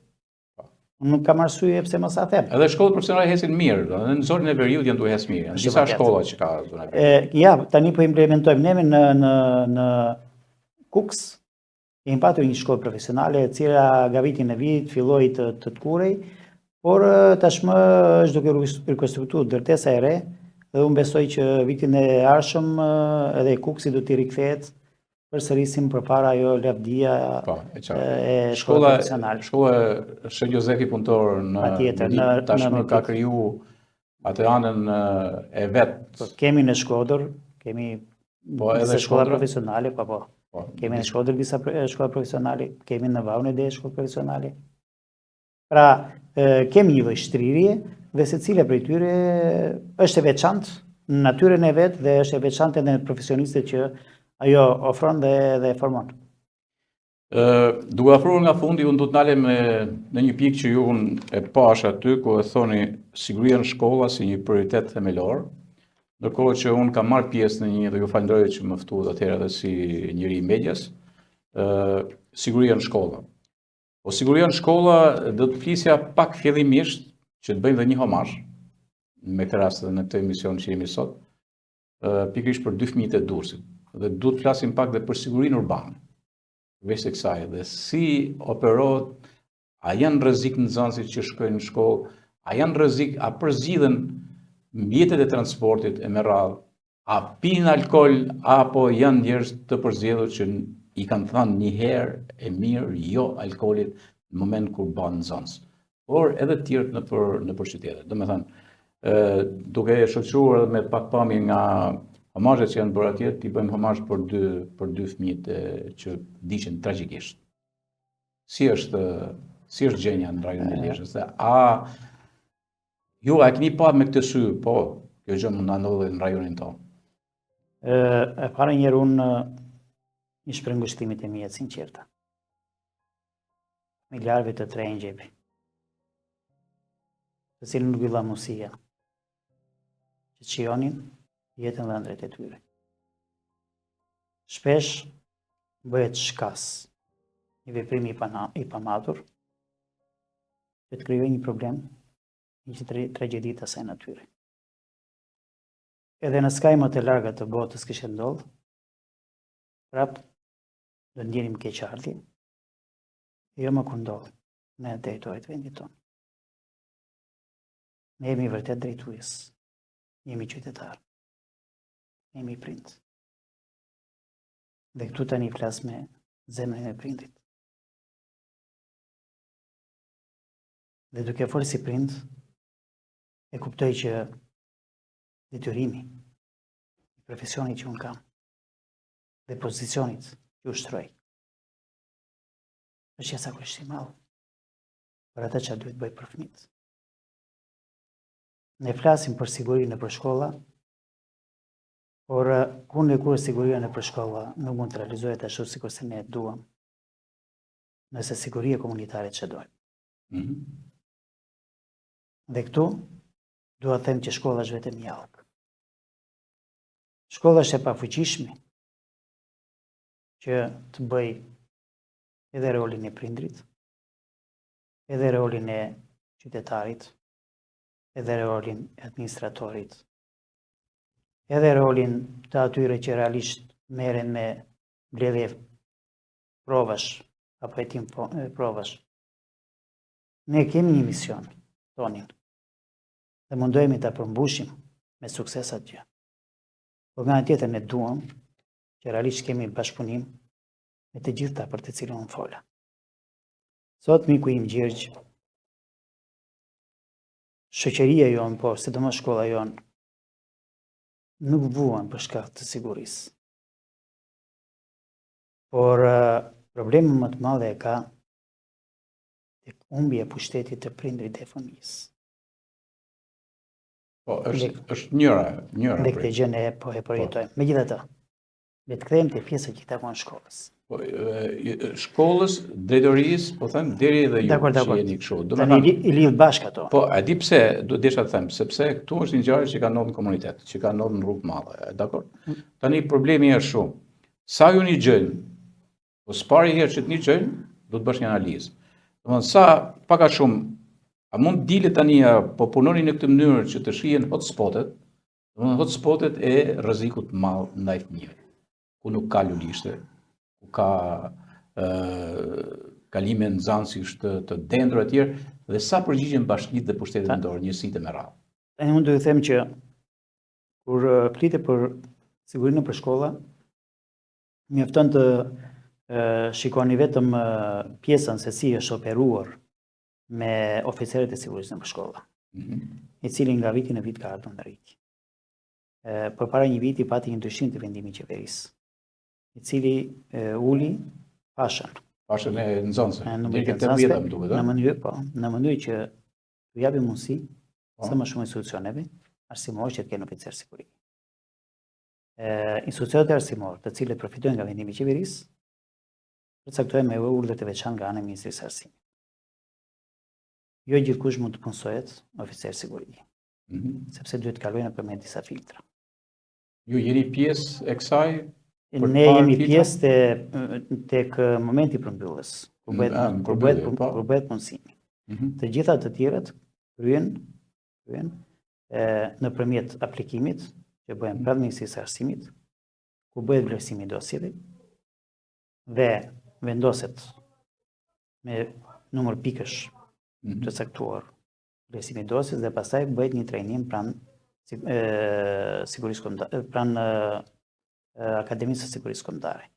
nuk kam arsye pse mos a them. Edhe shkollat profesionale hesin mirë, edhe në zonën e Veriut janë duke hes mirë. Janë disa shkolla që ka zona e Veriut. Ja, tani po implementojmë ne në Kuks. Kemi patur një shkollë profesionale e cila nga viti në vit filloi të kurej, por tashmë është duke rikonstruktuar ndërtesa e re dhe unë besoj që vitin e ardhshëm edhe Kuksi do t'i rikthehet përsërisim përpara ajo lavdia e shkollës profesionale. Shkolla Sheh Jozefi Punëtor tashmë ka kriju atë anën e vet. Kemi në Shkodër, kemi disa shkolla profesionale, po. Kemi në Shkodër disa shkolla profesionale, kemi në Vaun edhe shkollë profesionale. Pra, kemi një lloj shtrirje dhe secila prej tyre është e veçantë në natyrën e vet dhe është e veçantë edhe në profesionistët që ajo ofron dhe formon. Duke afruar nga fundi, unë do të ndalem në një pikë që ju e pash aty, ku e thoni siguria në shkolla si një prioritet themelor, ndërkohë që unë kam marrë pjesë në një, dhe ju falenderoj që më ftuat atëherë edhe si njëri i medias, siguria në shkolla. Po siguria në shkolla do të flisja pak fillimisht që të bëjmë dhe një homazh me këtë rast dhe në këtë emision që jemi sot, pikërisht për dy fëmijët e Durrësit. Dhe duhet të flasim pak dhe për sigurinë urbane. Përveç kësaj, dhe si operohet, a janë rrezik nxënësit që shkojnë në shkollë, a janë rrezik, a përzgjidhen mjetet e transportit e me radhë, a pinë alkool, apo janë njerëz të përzgjedhur që i kanë thënë një herë e mirë jo alkoolit në moment kur bën nxënës. Por edhe të tjerë nëpër qytete. Domethënë, duke e shoqëruar edhe me pak pamje nga homazhet që janë bërë atje, t'i bëjmë homazh për dy fëmijët që vdiqën tragjikisht. Si është gjendja në rajonin e Lezhës? A ju a keni pa me këtë sy, po, kjo gjë mund na ndodhë në rajonin tonë? E para njerë unë një shpreh ngushtimit e mia të sinqerta. Miljarëve të tre në gjepi, të cilën nuk villa mundësia që qijonin jetën dhe ëndrret e tyre. Shpesh bëhet shkas një veprim i pamatur që të krijojë një problem, një tragjedi të asaj natyre. Edhe në skaj më të larga të botës kishte ndodhur, prap do ndjenim keqardhje, jo më kur ndodh në territorit të vendit tonë. Ne jemi vërtet drejtues, jemi qytetar, jemi prind. Dhe këtu tani flas me zemrën e prindit. Dhe duke folur si prind, e kuptoj që detyrimi, profesionit që unë kam, dhe pozicionit që ushtroj, është jashtëzakonisht i madh për atë që duhet bëj për fëmijët. Ne flasim për sigurinë nëpër shkolla, por kur ne kur siguria nëpër shkolla nuk mund të realizohet ashtu sikur se ne duam, nëse siguria komunitare që dojmë. Dhe këtu dua të them që shkolla është vetëm mjallk. Shkolla është e pafuqishme që të bëj edhe rolin e prindrit, edhe rolin e qytetarit, edhe rolin e administratorit, edhe rolin të atyre që realisht merren me mbledhje provash apo hetim provash. Ne kemi një mision tonin dhe mundohemi ta përmbushim me sukses atë. Por nga ana tjetër ne duam që realisht kemi bashkëpunim me të gjitha për të cilën unë fola. Sot miku im Gjergj, shoqëria jonë, po sidomos shkolla jonë, nuk vuan për shkak të sigurisë. Por problemi më të madh e ka tek humbja e pushtetit të prindrit dhe fëmijës. Po, është njëra. Dhe këtë gjë ne po e përjetojmë. Megjithatë, le të kthehemi te pjesa që takon shkollës. Po, shkollës, drejtorisë, po them deri edhe ju që jeni kështu. Tani i lidh bashkë ato. Po, e di pse, do desha të them, sepse këtu është një ngjarje që ka ndodhur në komunitet, që ka ndodhur në rrugë të madhe, dakor? Tani problemi është shumë. Sa ju një gjën, po s'pari herë që të një gjën, do të bësh një analizë. Domethënë sa pak a shumë, a mund dilet tani po punoni në këtë mënyrë që të shihen hotspotet, domethënë hotspotet e rrezikut të madh ndaj fëmijëve, ku nuk ka lulishte, ku ka kalime nxënësish të dendur etj, dhe sa përgjigjen bashkitë dhe pushtetet vendore, njësitë me radhë. Tani unë do të them që kur flitet për sigurinë për shkolla, mjafton të shikoni vetëm pjesën se si është operuar me oficerët e sigurisë në shkolla, i cili nga viti në vit ka ardhur në rritje. Përpara një viti pati një ndryshim të vendimit të qeverisë, i cili uli pashën e nxënësve, në mënyrë që t'u japi mundësi sa më shumë institucioneve arsimore që të kenë oficer siguri. Institucionet arsimore, të cilët përfitojnë nga vendimi i qeverisë, përcaktojnë me urdhër të veçantë nga ana e Ministrisë së Arsimit. Jo gjithkush mund të punësohet oficer siguri, sepse duhet të kalojnë nëpërmjet disa filtra. Ju jeni pjesë e kësaj? Ne jemi pjesë tek momenti i përmbylljes, kur bëhet punësimi. Të gjitha të tjerat kryen nëpërmjet aplikimit që bëhen pranë Ministrisë së Arsimit, ku bëhet vlerësimi i dosjeve dhe vendoset me numër pikësh të caktuar vlerësimi i dosjes dhe pastaj bëhet një trajnim pranë sigurisë kombëtare, pranë Akademisë së Sigurisë Kombëtare.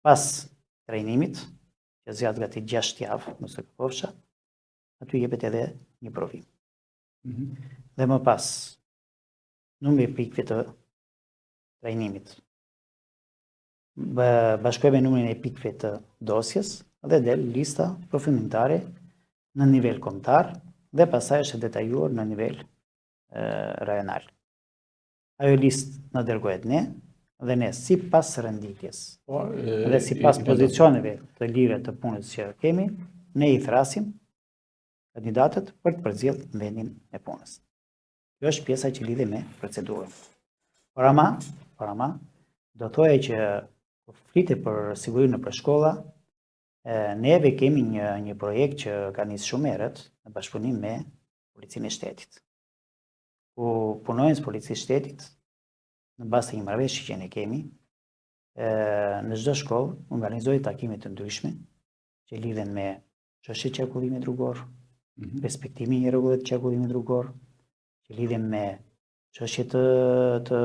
Pas trajnimit, që zgjat gati 6 javë, mos e kapofsha, aty jepet edhe një provim. Dhe më pas, numri i pikëve të trajnimit bashkohet me numrin e pikëve të dosjes dhe del lista përfundimtare në nivel kombëtar dhe pastaj është detajuar në nivel rajonal. Ajo listë në dërgohet ne dhe ne si pas renditjes dhe si pas pozicioneve të lire të punës që kemi, ne i thrasim kandidatët për të përzier vendin e punës. Kjo është pjesa që lidhe me procedurën. Por ama, do thoya që kur flitet për sigurinë për shkolla, neve kemi një projekt që ka nisë shumë herët në bashkëpunim me Policinë e Shtetit. Ku punojnë Policisë Shtetit, në bazë të një marrëveshje që ne kemi, në çdo shkollë organizojnë takime të ndryshme që lidhen me çështjet e qarkullimit rrugor, respektimin e rregullat të qarkullimit rrugor, që lidhen me çështjet të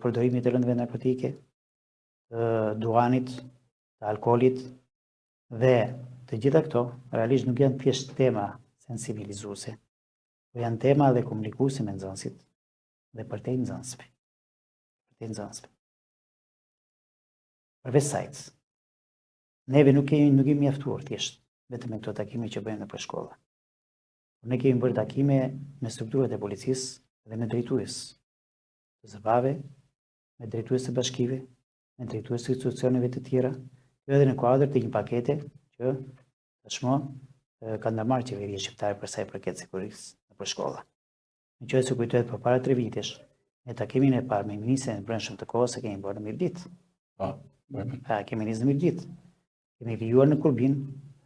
përdorimit të rëndëve narkotike, të duanit, të alkoolit dhe të gjitha këto realisht nuk janë thjesht tema sensibilizuese, por janë tema dhe komunikuese me nxënësit dhe përtej nxënësve. Përveç sajt, neve nuk kemi mjaftuar thjesht vetëm me këto takime që bëjmë nëpër shkolla. Ne kemi bërë takime me strukturat e policisë dhe me drejtues të zëvave, me drejtues të bashkive, me drejtues të institucioneve të tjera, edhe në kuadër të një pakete që tashmë ka ndërmarrë qeveria shqiptare për sa i përket sigurisë nëpër shkolla. Nëse kujtohet përpara 3 vitesh, në takimin e parë me ministrin e brendshëm të kohës e kemi bërë në Mirdit. Kemi nisë në Mirdit. Kemi vijuar në Kurbin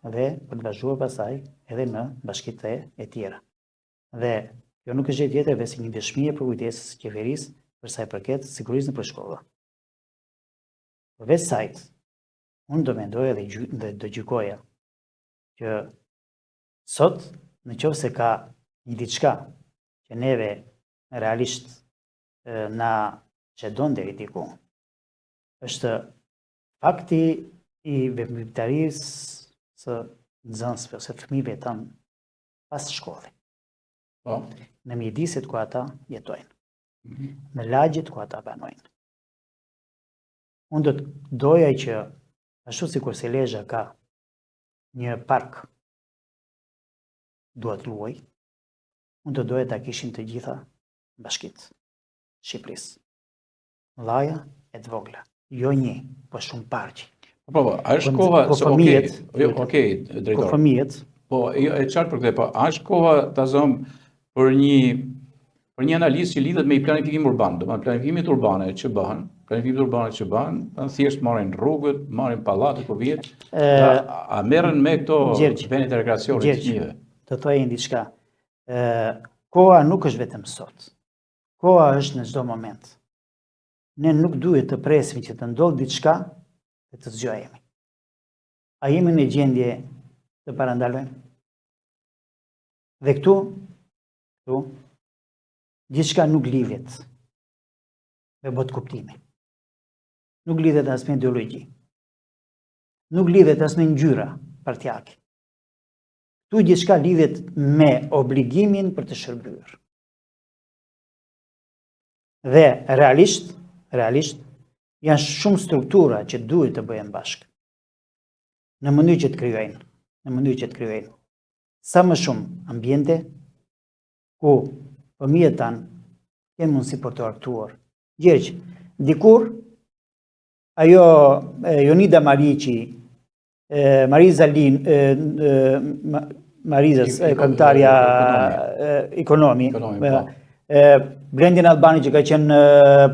dhe për të vazhduar pasaj edhe në bashkitë e tjera. Dhe kjo nuk është gjë tjetër veç një dëshmi e përkujtesës së qeverisë për sa i përket sigurisë nëpër shkolla. Përveç sajt, unë do mendoja dhe do gjykoja që sot nëse ka një diçka që neve realisht na çedon deri diku, është fakti i veprimtarisë së nxënësve ose fëmijëve tanë pas shkollës. Në mjediset ku ata jetojnë, në lagjet ku ata banojnë. Unë do të doja që, ashtu sikur se Lezhë ka një park duhet luaj, unë do doja ta kishin të gjitha bashkitë Shqipërisë. Mëdhaja e të vogla. Jo një, po shumë parqi. Po, a është koha... Okej, drejtor. Po fëmijët... Po, e qartë për këtë, po, a është koha të zëmë për një analizë që lidhet me i planifikim urban, do të planifikimit urbane që bëhen, thjesht marrin rrugët, marrin pallatet për vjet, a merren me këto vende të rekreacionit të fëmijëve? Të thojë diçka. Koha nuk është vetëm sot. Koha është në çdo moment. Ne nuk duhet të presim që të ndodhë diçka dhe të zgjohemi. A jemi në gjendje të parandalojmë? Dhe këtu, diçka nuk lidhet me botë kuptimi. Nuk lidhet as me ideologji. Nuk lidhet as me ngjyra partijake. Këtu diçka lidhet me obligimin për të shërbyer. Dhe realisht janë shumë struktura që duhet të bëhen bashkë. Në mënyrë që të krijojnë. Sa më shumë ambiente ku fëmijët tanë kenë mundësi për të argëtuar. Gjergj, dikur ajo Jonida Marici, Mariza Lin, Marizës, kombëtarja ekonomi, Brendin Albani që ka qenë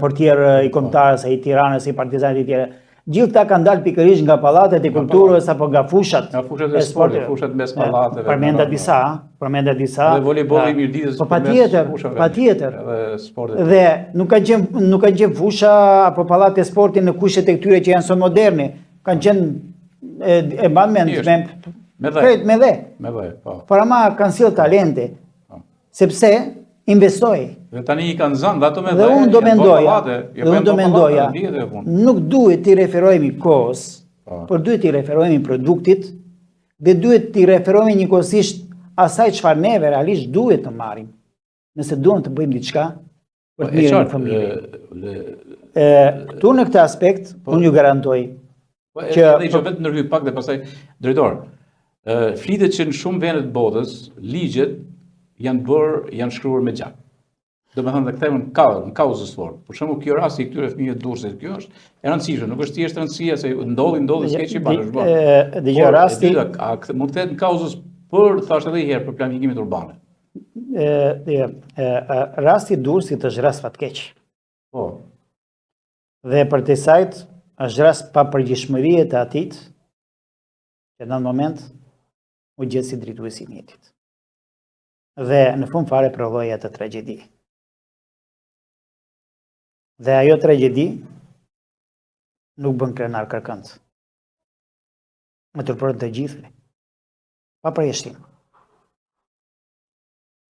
portier i kombëtarës, i Tiranës, i Partizanit e tjera. Gjithë ta kanë dalë pikërisht nga pallatet e kulturës apo nga fushat. Nga fushat e sportit, fushat mes pallateve. Përmenda disa. Dhe voleybolli i Mirditës. Po patjetër. Dhe nuk kanë qenë fusha apo pallate e sportit në kushtet e këtyre që janë sot moderne. Kanë qenë e mban mend Me dhe. krejt me dhe. Me dhe, po. Por ama kanë sjell talente, sepse investoi. Dhe tani i kanë zënë, dhe ato me Dhe unë do mendoja, mendoja, nuk duhet t'i referohemi kohës, por duhet t'i referohemi produktit dhe duhet t'i referohemi njëkohësisht asaj çfarë neve realisht duhet të marrim. Nëse duam të bëjmë diçka për të mirën e fëmijëve. Këtu në këtë aspekt, unë ju garantoj që vetë ndërhyj pak dhe pastaj drejtor. Flitet që në shumë vende të botës ligjet janë shkruar me gjak. Do me thënë dhe kthejmë në kauzës fort. Për shembull, kjo rasti i këtyre fëmijëve durrësit, kjo është e rëndësishme, nuk është thjesht rëndësia se ndodhi s'ke që banë, është bërë. Dëgjoj rasti. Mund të ketë në kauzës për thashë edhe një herë për planifikimet urbane. Rasti i Durrësit është rast fatkeq. Po. Dhe për të sajt është rast pa përgjithshmërie të atit që në moment u gjetë si drejtuesi i mjetit. Dhe në fund fare prodhoi atë tragjedi. Dhe ajo tragjedi nuk bën krenar kërkënd. Më tërpërën të gjithë, pa përjashtim.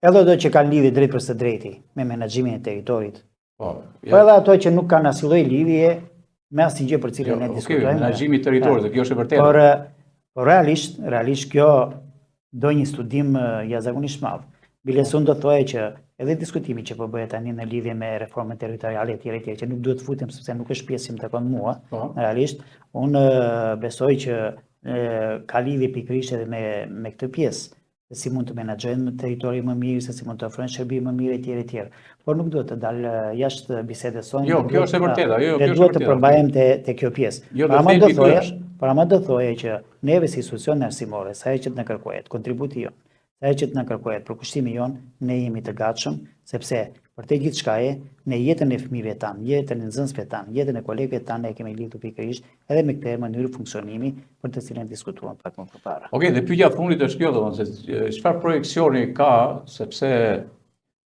Edhe do që kanë lidhje drejt për së drejti me menaxhimin e territorit. Po edhe ato që nuk kanë asnjë lloj lidhje me asnjë gjë për cilën ne diskutojmë. Menaxhimi i territorit, kjo është e vërtetë. Por realisht kjo do një studim jashtëzakonisht madh. Biles unë do të thoya që edhe diskutimi që po bëhet tani në lidhje me reformën territoriale etj që nuk duhet të futem sepse nuk është pjesë që më takon mua, realisht unë besoj që ka lidhje pikërisht edhe me këtë pjesë, se si mund të menaxhojnë territori më mirë, se si mund të ofrojnë shërbime më mirë etj. Por nuk duhet të dalë jashtë bisedës sonë. Jo, kjo është e vërtetë, Ne duhet të përmbahem te kjo pjesë. Para më do thoya që neve si institucion arsimore, sa herë që të na kërkohet kontributi jon, sa herë që të na kërkohet përkushtimi jon, ne jemi të gatshëm, sepse për të gjithçkaje, ne jetën e fëmijëve tanë, jetën e nxënësve tanë, jetën e kolegëve tanë e kemi lidhur pikërisht edhe me këtë mënyrë funksionimi për të cilën diskutuam pak më përpara. Okej, dhe pyetja fundit është kjo, domethënë se çfarë projeksioni ka, sepse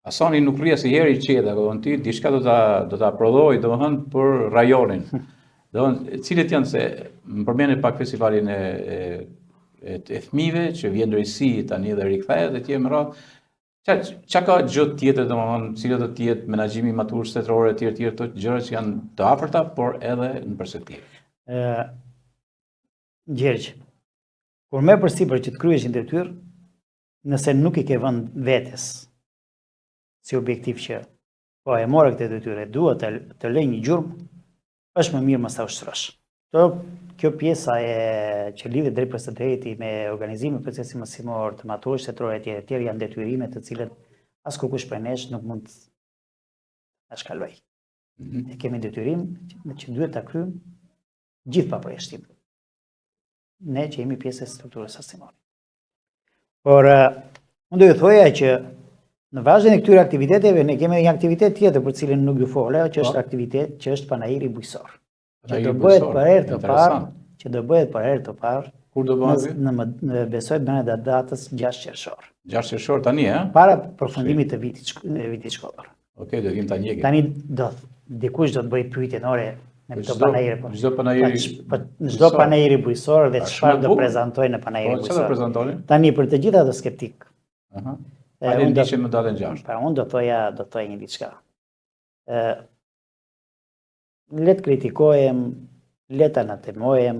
Asani nuk rria se herë i qeda, domethënë ti diçka do ta prodhoj, domethënë për rajonin. Domethënë cilët janë se më përmendën pak festivalin e fëmijëve që vjen drejtësi tani dhe rikthehet etj me radhë. Çka ka gjë tjetër domethënë, cilët do të jetë menaxhimi i maturës shtetërore etj këto gjëra që janë të afërta, por edhe në perspektivë. Gjergj, kur më përsipër që të kryesh një detyrë, nëse nuk i ke vënë vetes si objektiv që po e morë këtë detyrë, dua të lej një gjurmë, është më mirë mos ta ushtrosh. Kjo pjesa që lidhet drejt për së drejti me organizimin e procesit mësimor të maturës shtetërore etj janë detyrime të cilat as kush prej nesh nuk mund ta shkaloj. Ne kemi detyrim që duhet ta kryejmë gjithë pa përjashtim. Ne që jemi pjesë e strukturës arsimore. Por unë do ju thoja që në vazhdim të këtyre aktiviteteve ne kemi një aktivitet tjetër për cilin nuk do fola, që është aktivitet që është panajiri bujësor. Që do bëhet për herë të parë. Kur do bëhet? Në besoj bën datës 6 qershor. 6 qershor tani, para përfundimit të vitit shkollor. Okej, do vim ta njëjë. Tani dikush do të bëj pyetjen ore me këto panajire. Çdo panajiri. Çdo panajiri bujësor dhe çfarë do prezantojnë në panajirin bujësor. Çfarë do prezantojnë? Tani për të gjithë ato skeptik. Unë më datën 6. Unë do thoja një diçka. Le të kritikohem, le të anatemohem,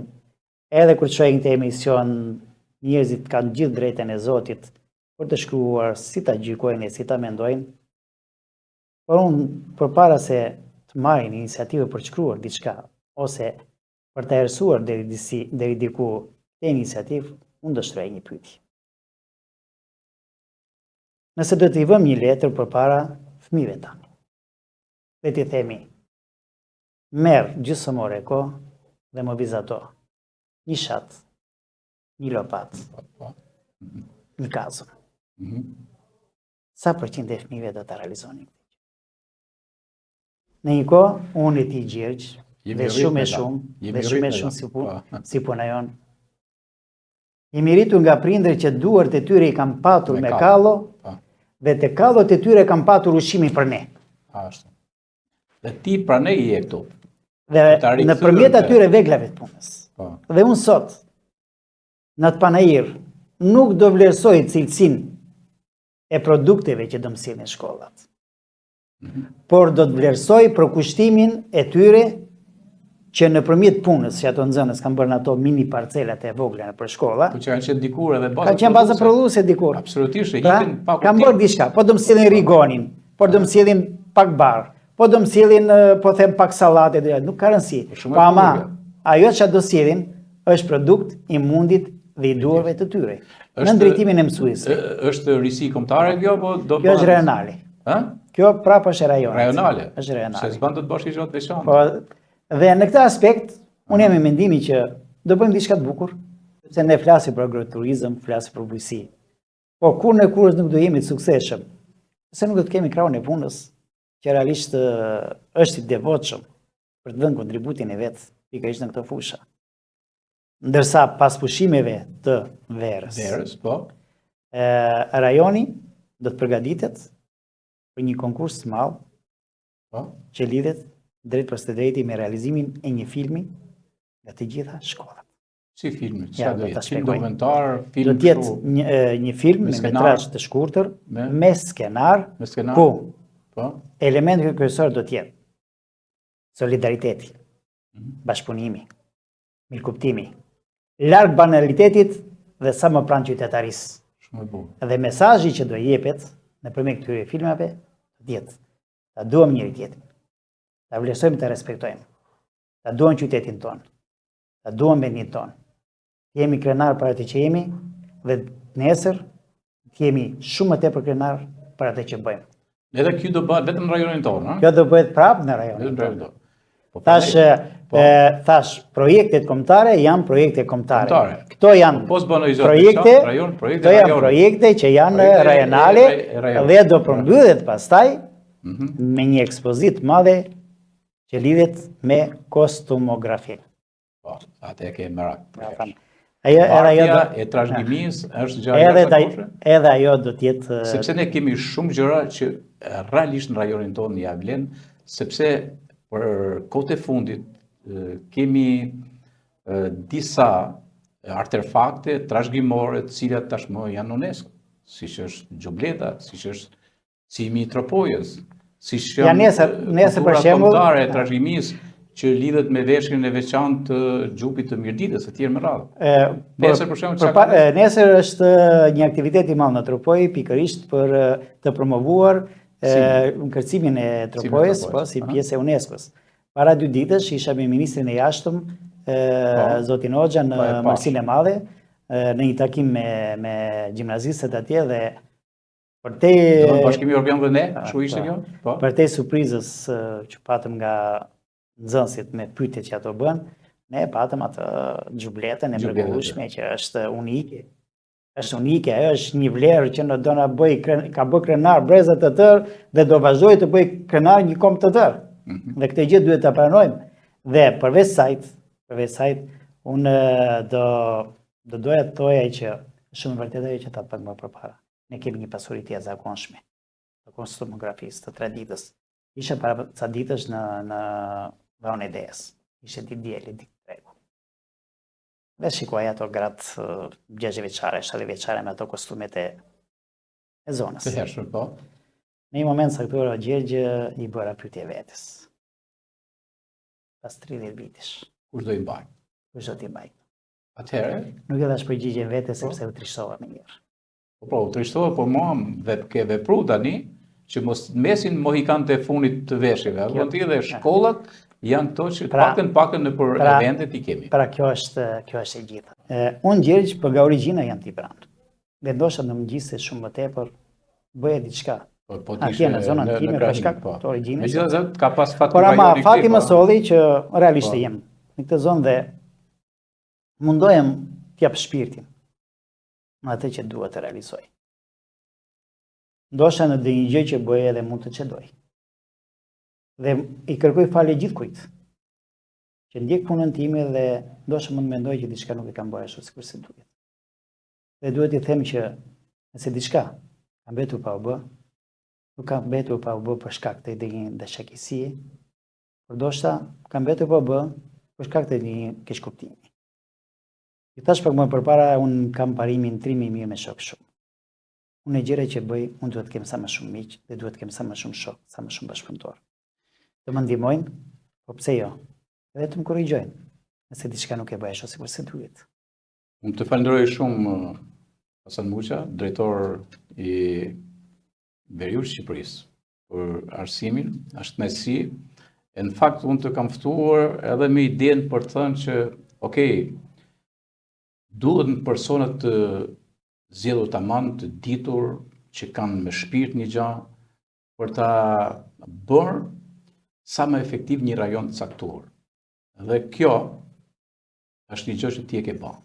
edhe kur çojnë këtë emision, njerëzit kanë gjithë drejtën e Zotit për të shkruar si ta gjykojnë e si ta mendojnë. Por unë përpara se të marrin iniciativë për të shkruar diçka ose për të erësuar deri diku këtë iniciativë, unë do shtroj një pyetje. Nëse do t'i vëmë një letër përpara fëmijëve tanë, dhe t'i themi, merr gjysmore kohë dhe më vizato një shat, një lopat, një kazën. Sa përqind e fëmijëve do ta realizonin? Në një kohë, unë e ti Gjergj, dhe shumë e shumë si puna jonë, jemi rritur nga prindër që duart e tyre i kanë patur me kallo, dhe te kallot e tyre kanë patur ushqimin për ne. Ashtu. Dhe ti pra ne i je këtu. Dhe në përmjet atyre veglave të punës. Dhe unë sot, në të panajir, nuk do vlerësoj cilësin e produkteve që do mësilin shkollat. Por do të vlerësoj përkushtimin e tyre që në përmjet punës, që ato nxënës kanë bërë në ato mini parcelat e vogla në për shkolla. Po që kanë qenë dikur edhe Ka qenë bazë prodhuese dikur. Absolutisht, kanë bërë diçka, po do mësillin rigonin, po do mësillin pak barë, po do mësillin, po them pak sallate, nuk ka rëndësi. Po ama, ajo që do sjellin është produkt i mundit dhe i duarve të tyre. Në ndrejtimin e mësuesit. Është risi kombëtare kjo, po do Kjo është rajonale. Kjo prapë është rajonale. Rajonale. Është rajonale. Se s'ban do të bësh i gjatë veçantë. Po, dhe në këtë aspekt, unë jam i mendimi që do bëjmë diçka të bukur, sepse ne flasim për agroturizëm, flasim për bujqësi. Po kur në kurrës nuk do jemi të suksesshëm, se nuk do të kemi krahun e punës, që realisht është i devotshëm për të dhënë kontributin e vet pikërisht në këtë fushë. Ndërsa pas pushimeve të verës, po, rajoni do të përgatitet për një konkurs të madh, po, që lidhet drejt për së drejti me realizimin e një filmi nga të gjitha shkollat. Si filmi? Çfarë do jetë? Film shpjegoj. dokumentar, film Do të jetë një film me metrazh të shkurtër, me skenar, ku elementi kryesor do të jetë solidariteti, bashkëpunimi, mirëkuptimi, larg banalitetit dhe sa më pranë qytetarisë. Shumë e bukur. Dhe mesazhi që do jepet nëpërmjet këtyre filmave do jetë: ta duam njëri tjetrin, ta vlerësojmë, ta respektojmë, ta duam qytetin tonë, ta duam vendin tonë. Jemi krenar për atë që jemi dhe nesër jemi shumë më tepër krenar për atë që bëjmë. Edhe kjo do bëhet vetëm në rajonin tonë, ha? Kjo do bëhet prapë në rajonin tonë. Thash, projektet kombëtare janë projekte kombëtare. Këto janë projekte që janë rajonale dhe do përmbyllet pastaj me një ekspozitë madhe që lidhet me kostumografi. Po, atë e ke merak. Marrja e trashëgimisë është gjë e zakonshme. Edhe ajo do të jetë sepse ne kemi shumë gjëra që realisht në rajonin tonë ja vlen, sepse për kohët e fundit kemi disa artefakte trashëgimore të cilat tashmë janë në UNESCO, siç është Gjubleta, siç është Cimi i Tropojës, siç janë nesër për shembull kombëtare e trashëgimisë që lidhet me veshjen e veçantë të Gjupit të Mirditës e tjerë me radhë. Nesër për shembull nesër është një aktivitet i madh në Tropoj pikërisht për të promovuar kërcimin e Tropojës, po, si pjesë e UNESCO-s. Para 2 ditësh isha me ministrin e jashtëm, zotin Hoxha, në Marsinë e Madhe, në një takim me gjimnazistët atje dhe për te bashkimi Europian dhe ne, kështu ishte kjo? Për te surprizës që patëm nga nxënësit me pyetjet që ato bën, ne patëm atë xhubletën e mrekullueshme që është unike. Është unike, ajo është një vlerë që në do na bëj ka bë krenar brezat të tërë dhe do vazhdoj të bëj krenar një kombë të tërë. Dhe këtë gjë duhet ta pranojmë. Dhe përveç sajt, unë do doja të thoja që shumë vërtet ajo që ta pak më përpara. Ne kemi një pasuri të jashtëzakonshme të kostumografisë të traditës. Isha para ca ditësh në Vraun e Dejes. Ishte ditë dieli, ditë tregu. Dhe shikoj ato gratë 6 vjeçare, 7 vjeçare me ato kostumet e zonës. Të hershëm, po. Në një moment saktuar Gjergjë i bëra pyetje vetes. Pas 30 vitesh. Kush do i mbaj? Kush do t'i mbaj? Atëherë? Nuk e dhash përgjigjen vetes sepse u trishtova më njëherë. Po, u trishtova, por mua ke vepru tani që mos mesin mohikante e funit të veshjeve. Aty dhe shkollat janë këto që pakën në për eventet i kemi. Pra kjo është e gjitha. Unë Gjergj për nga origjina jam t'i pranë. Dhe ndoshta në mëngjise shumë më tepër bëje diçka. Atje në zonën time për shkak të origjinës. Megjithatë ka pas fat. Por ama fati më solli që realisht jem në këtë zonë dhe mundohem t'jap shpirtin në atë që dua të realizoj. Ndoshta në një gjë që bëj edhe mund të çdoj. Dhe i kërkoj falje gjithkujt që ndjek punën time dhe ndoshta mund mendoj që diçka nuk e kam bërë ashtu sikur se duhet. Dhe duhet i them që nëse diçka ka mbetur pa u bë, nuk ka mbetur pa u bë për shkak të një dashakisie, por ndoshta kam mbetur po bë për shkak të një keqkuptimi. Ju thash pak më përpara, unë kam parimin trimi mirë me shok shumë. Unë e gjëra që bëj, unë duhet të kem sa më shumë miq dhe duhet të kem sa më shumë shok, sa më shumë bashkëpunëtor. Të më ndihmojnë, po pse jo? Edhe të më korrigjojnë, nëse diçka nuk e bëj ashtu sikur se duhet. Unë të falenderoj shumë Hasan Muqa, drejtor i Veriut Shqipërisë, për arsimin, është kënaqësi. E në fakt unë të kam ftuar edhe me idenë për të thënë që, duhet në personat të zgjedhur tamam, të ditur, që kanë me shpirt një gjë, për ta bërë sa më efektiv një rajon të caktuar. Dhe kjo është një gjë që ti e ke bërë.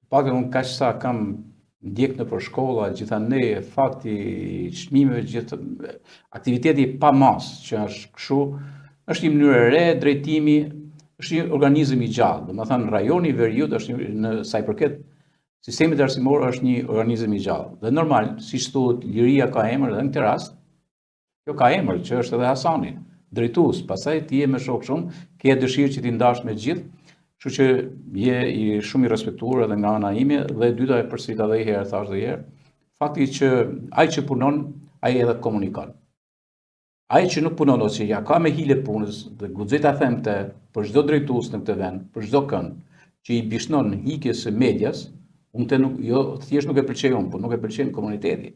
Paktën unë kaq sa kam ndjek në për shkolla, gjithanë fakti çmimeve, gjithë aktiviteti pa mas që është kështu, është një mënyrë e re drejtimi, është një organizëm i gjallë. Domethënë rajoni i Veriut është në sa i përket sistemit arsimor është një organizëm i gjallë. Dhe normal, siç thuhet, liria ka emër edhe në këtë rast, kjo ka emër që është edhe Hasani, drejtues. Pastaj ti je me shok shumë, ke dëshirë që ti ndash me gjithë. Kështu që je shumë i respektuar edhe nga ana ime, dhe e dyta e përsërit edhe një herë thash edhe një herë, fakti që ai që punon, ai edhe komunikon. Ai që nuk punon ose ja ka me hile punës, dhe guxoj ta them për çdo drejtues në këtë vend, për çdo kënd që i bishnon hikjes së medias, unë thjesht nuk e pëlqej unë, por nuk e pëlqen komuniteti.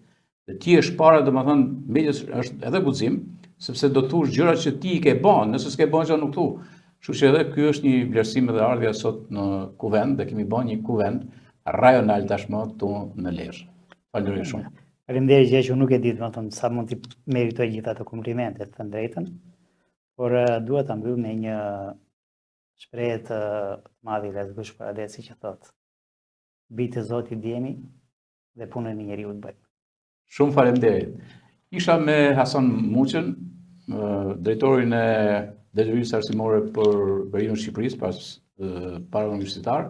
Dhe ti je para, domethënë, medias është edhe guxim, sepse do të thuash gjëra që ti i ke bën, nëse s'ke bën gjë nuk thu. Kështu që edhe ky është një vlerësim edhe ardhja sot në kuvend, dhe kemi bën një kuvend rajonal tashmë këtu në Lezhë. Falenderoj shumë. Faleminderit që unë nuk e di, domethënë, sa mund të meritoj gjithë ato komplimentet, të drejtën, por dua ta mbyll me një shprehje të madhe i Lezhës për adresi që thotë: bitë Zoti djemi dhe punën e njeriu të bëj. Shumë faleminderit. Isha me Hasan Muqën, drejtorin e Detyrimit arsimore për Veriun Shqipërisë, para universitar.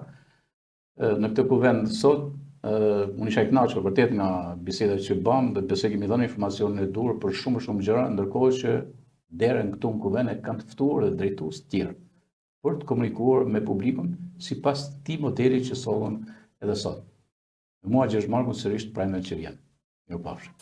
Në këtë kuvend sot, unë isha i kënaqur vërtet nga bisedat që bëm, dhe besoj kemi dhënë informacionin e duhur për shumë gjëra, ndërkohë që derën këtu në kuvend e kanë të ftuar dhe drejtues të tjerë për të komunikuar me publikun sipas këtij modeli që sollën edhe sot. Mua Gjergj Marku sërish prajme që vjen. Mirupafshim.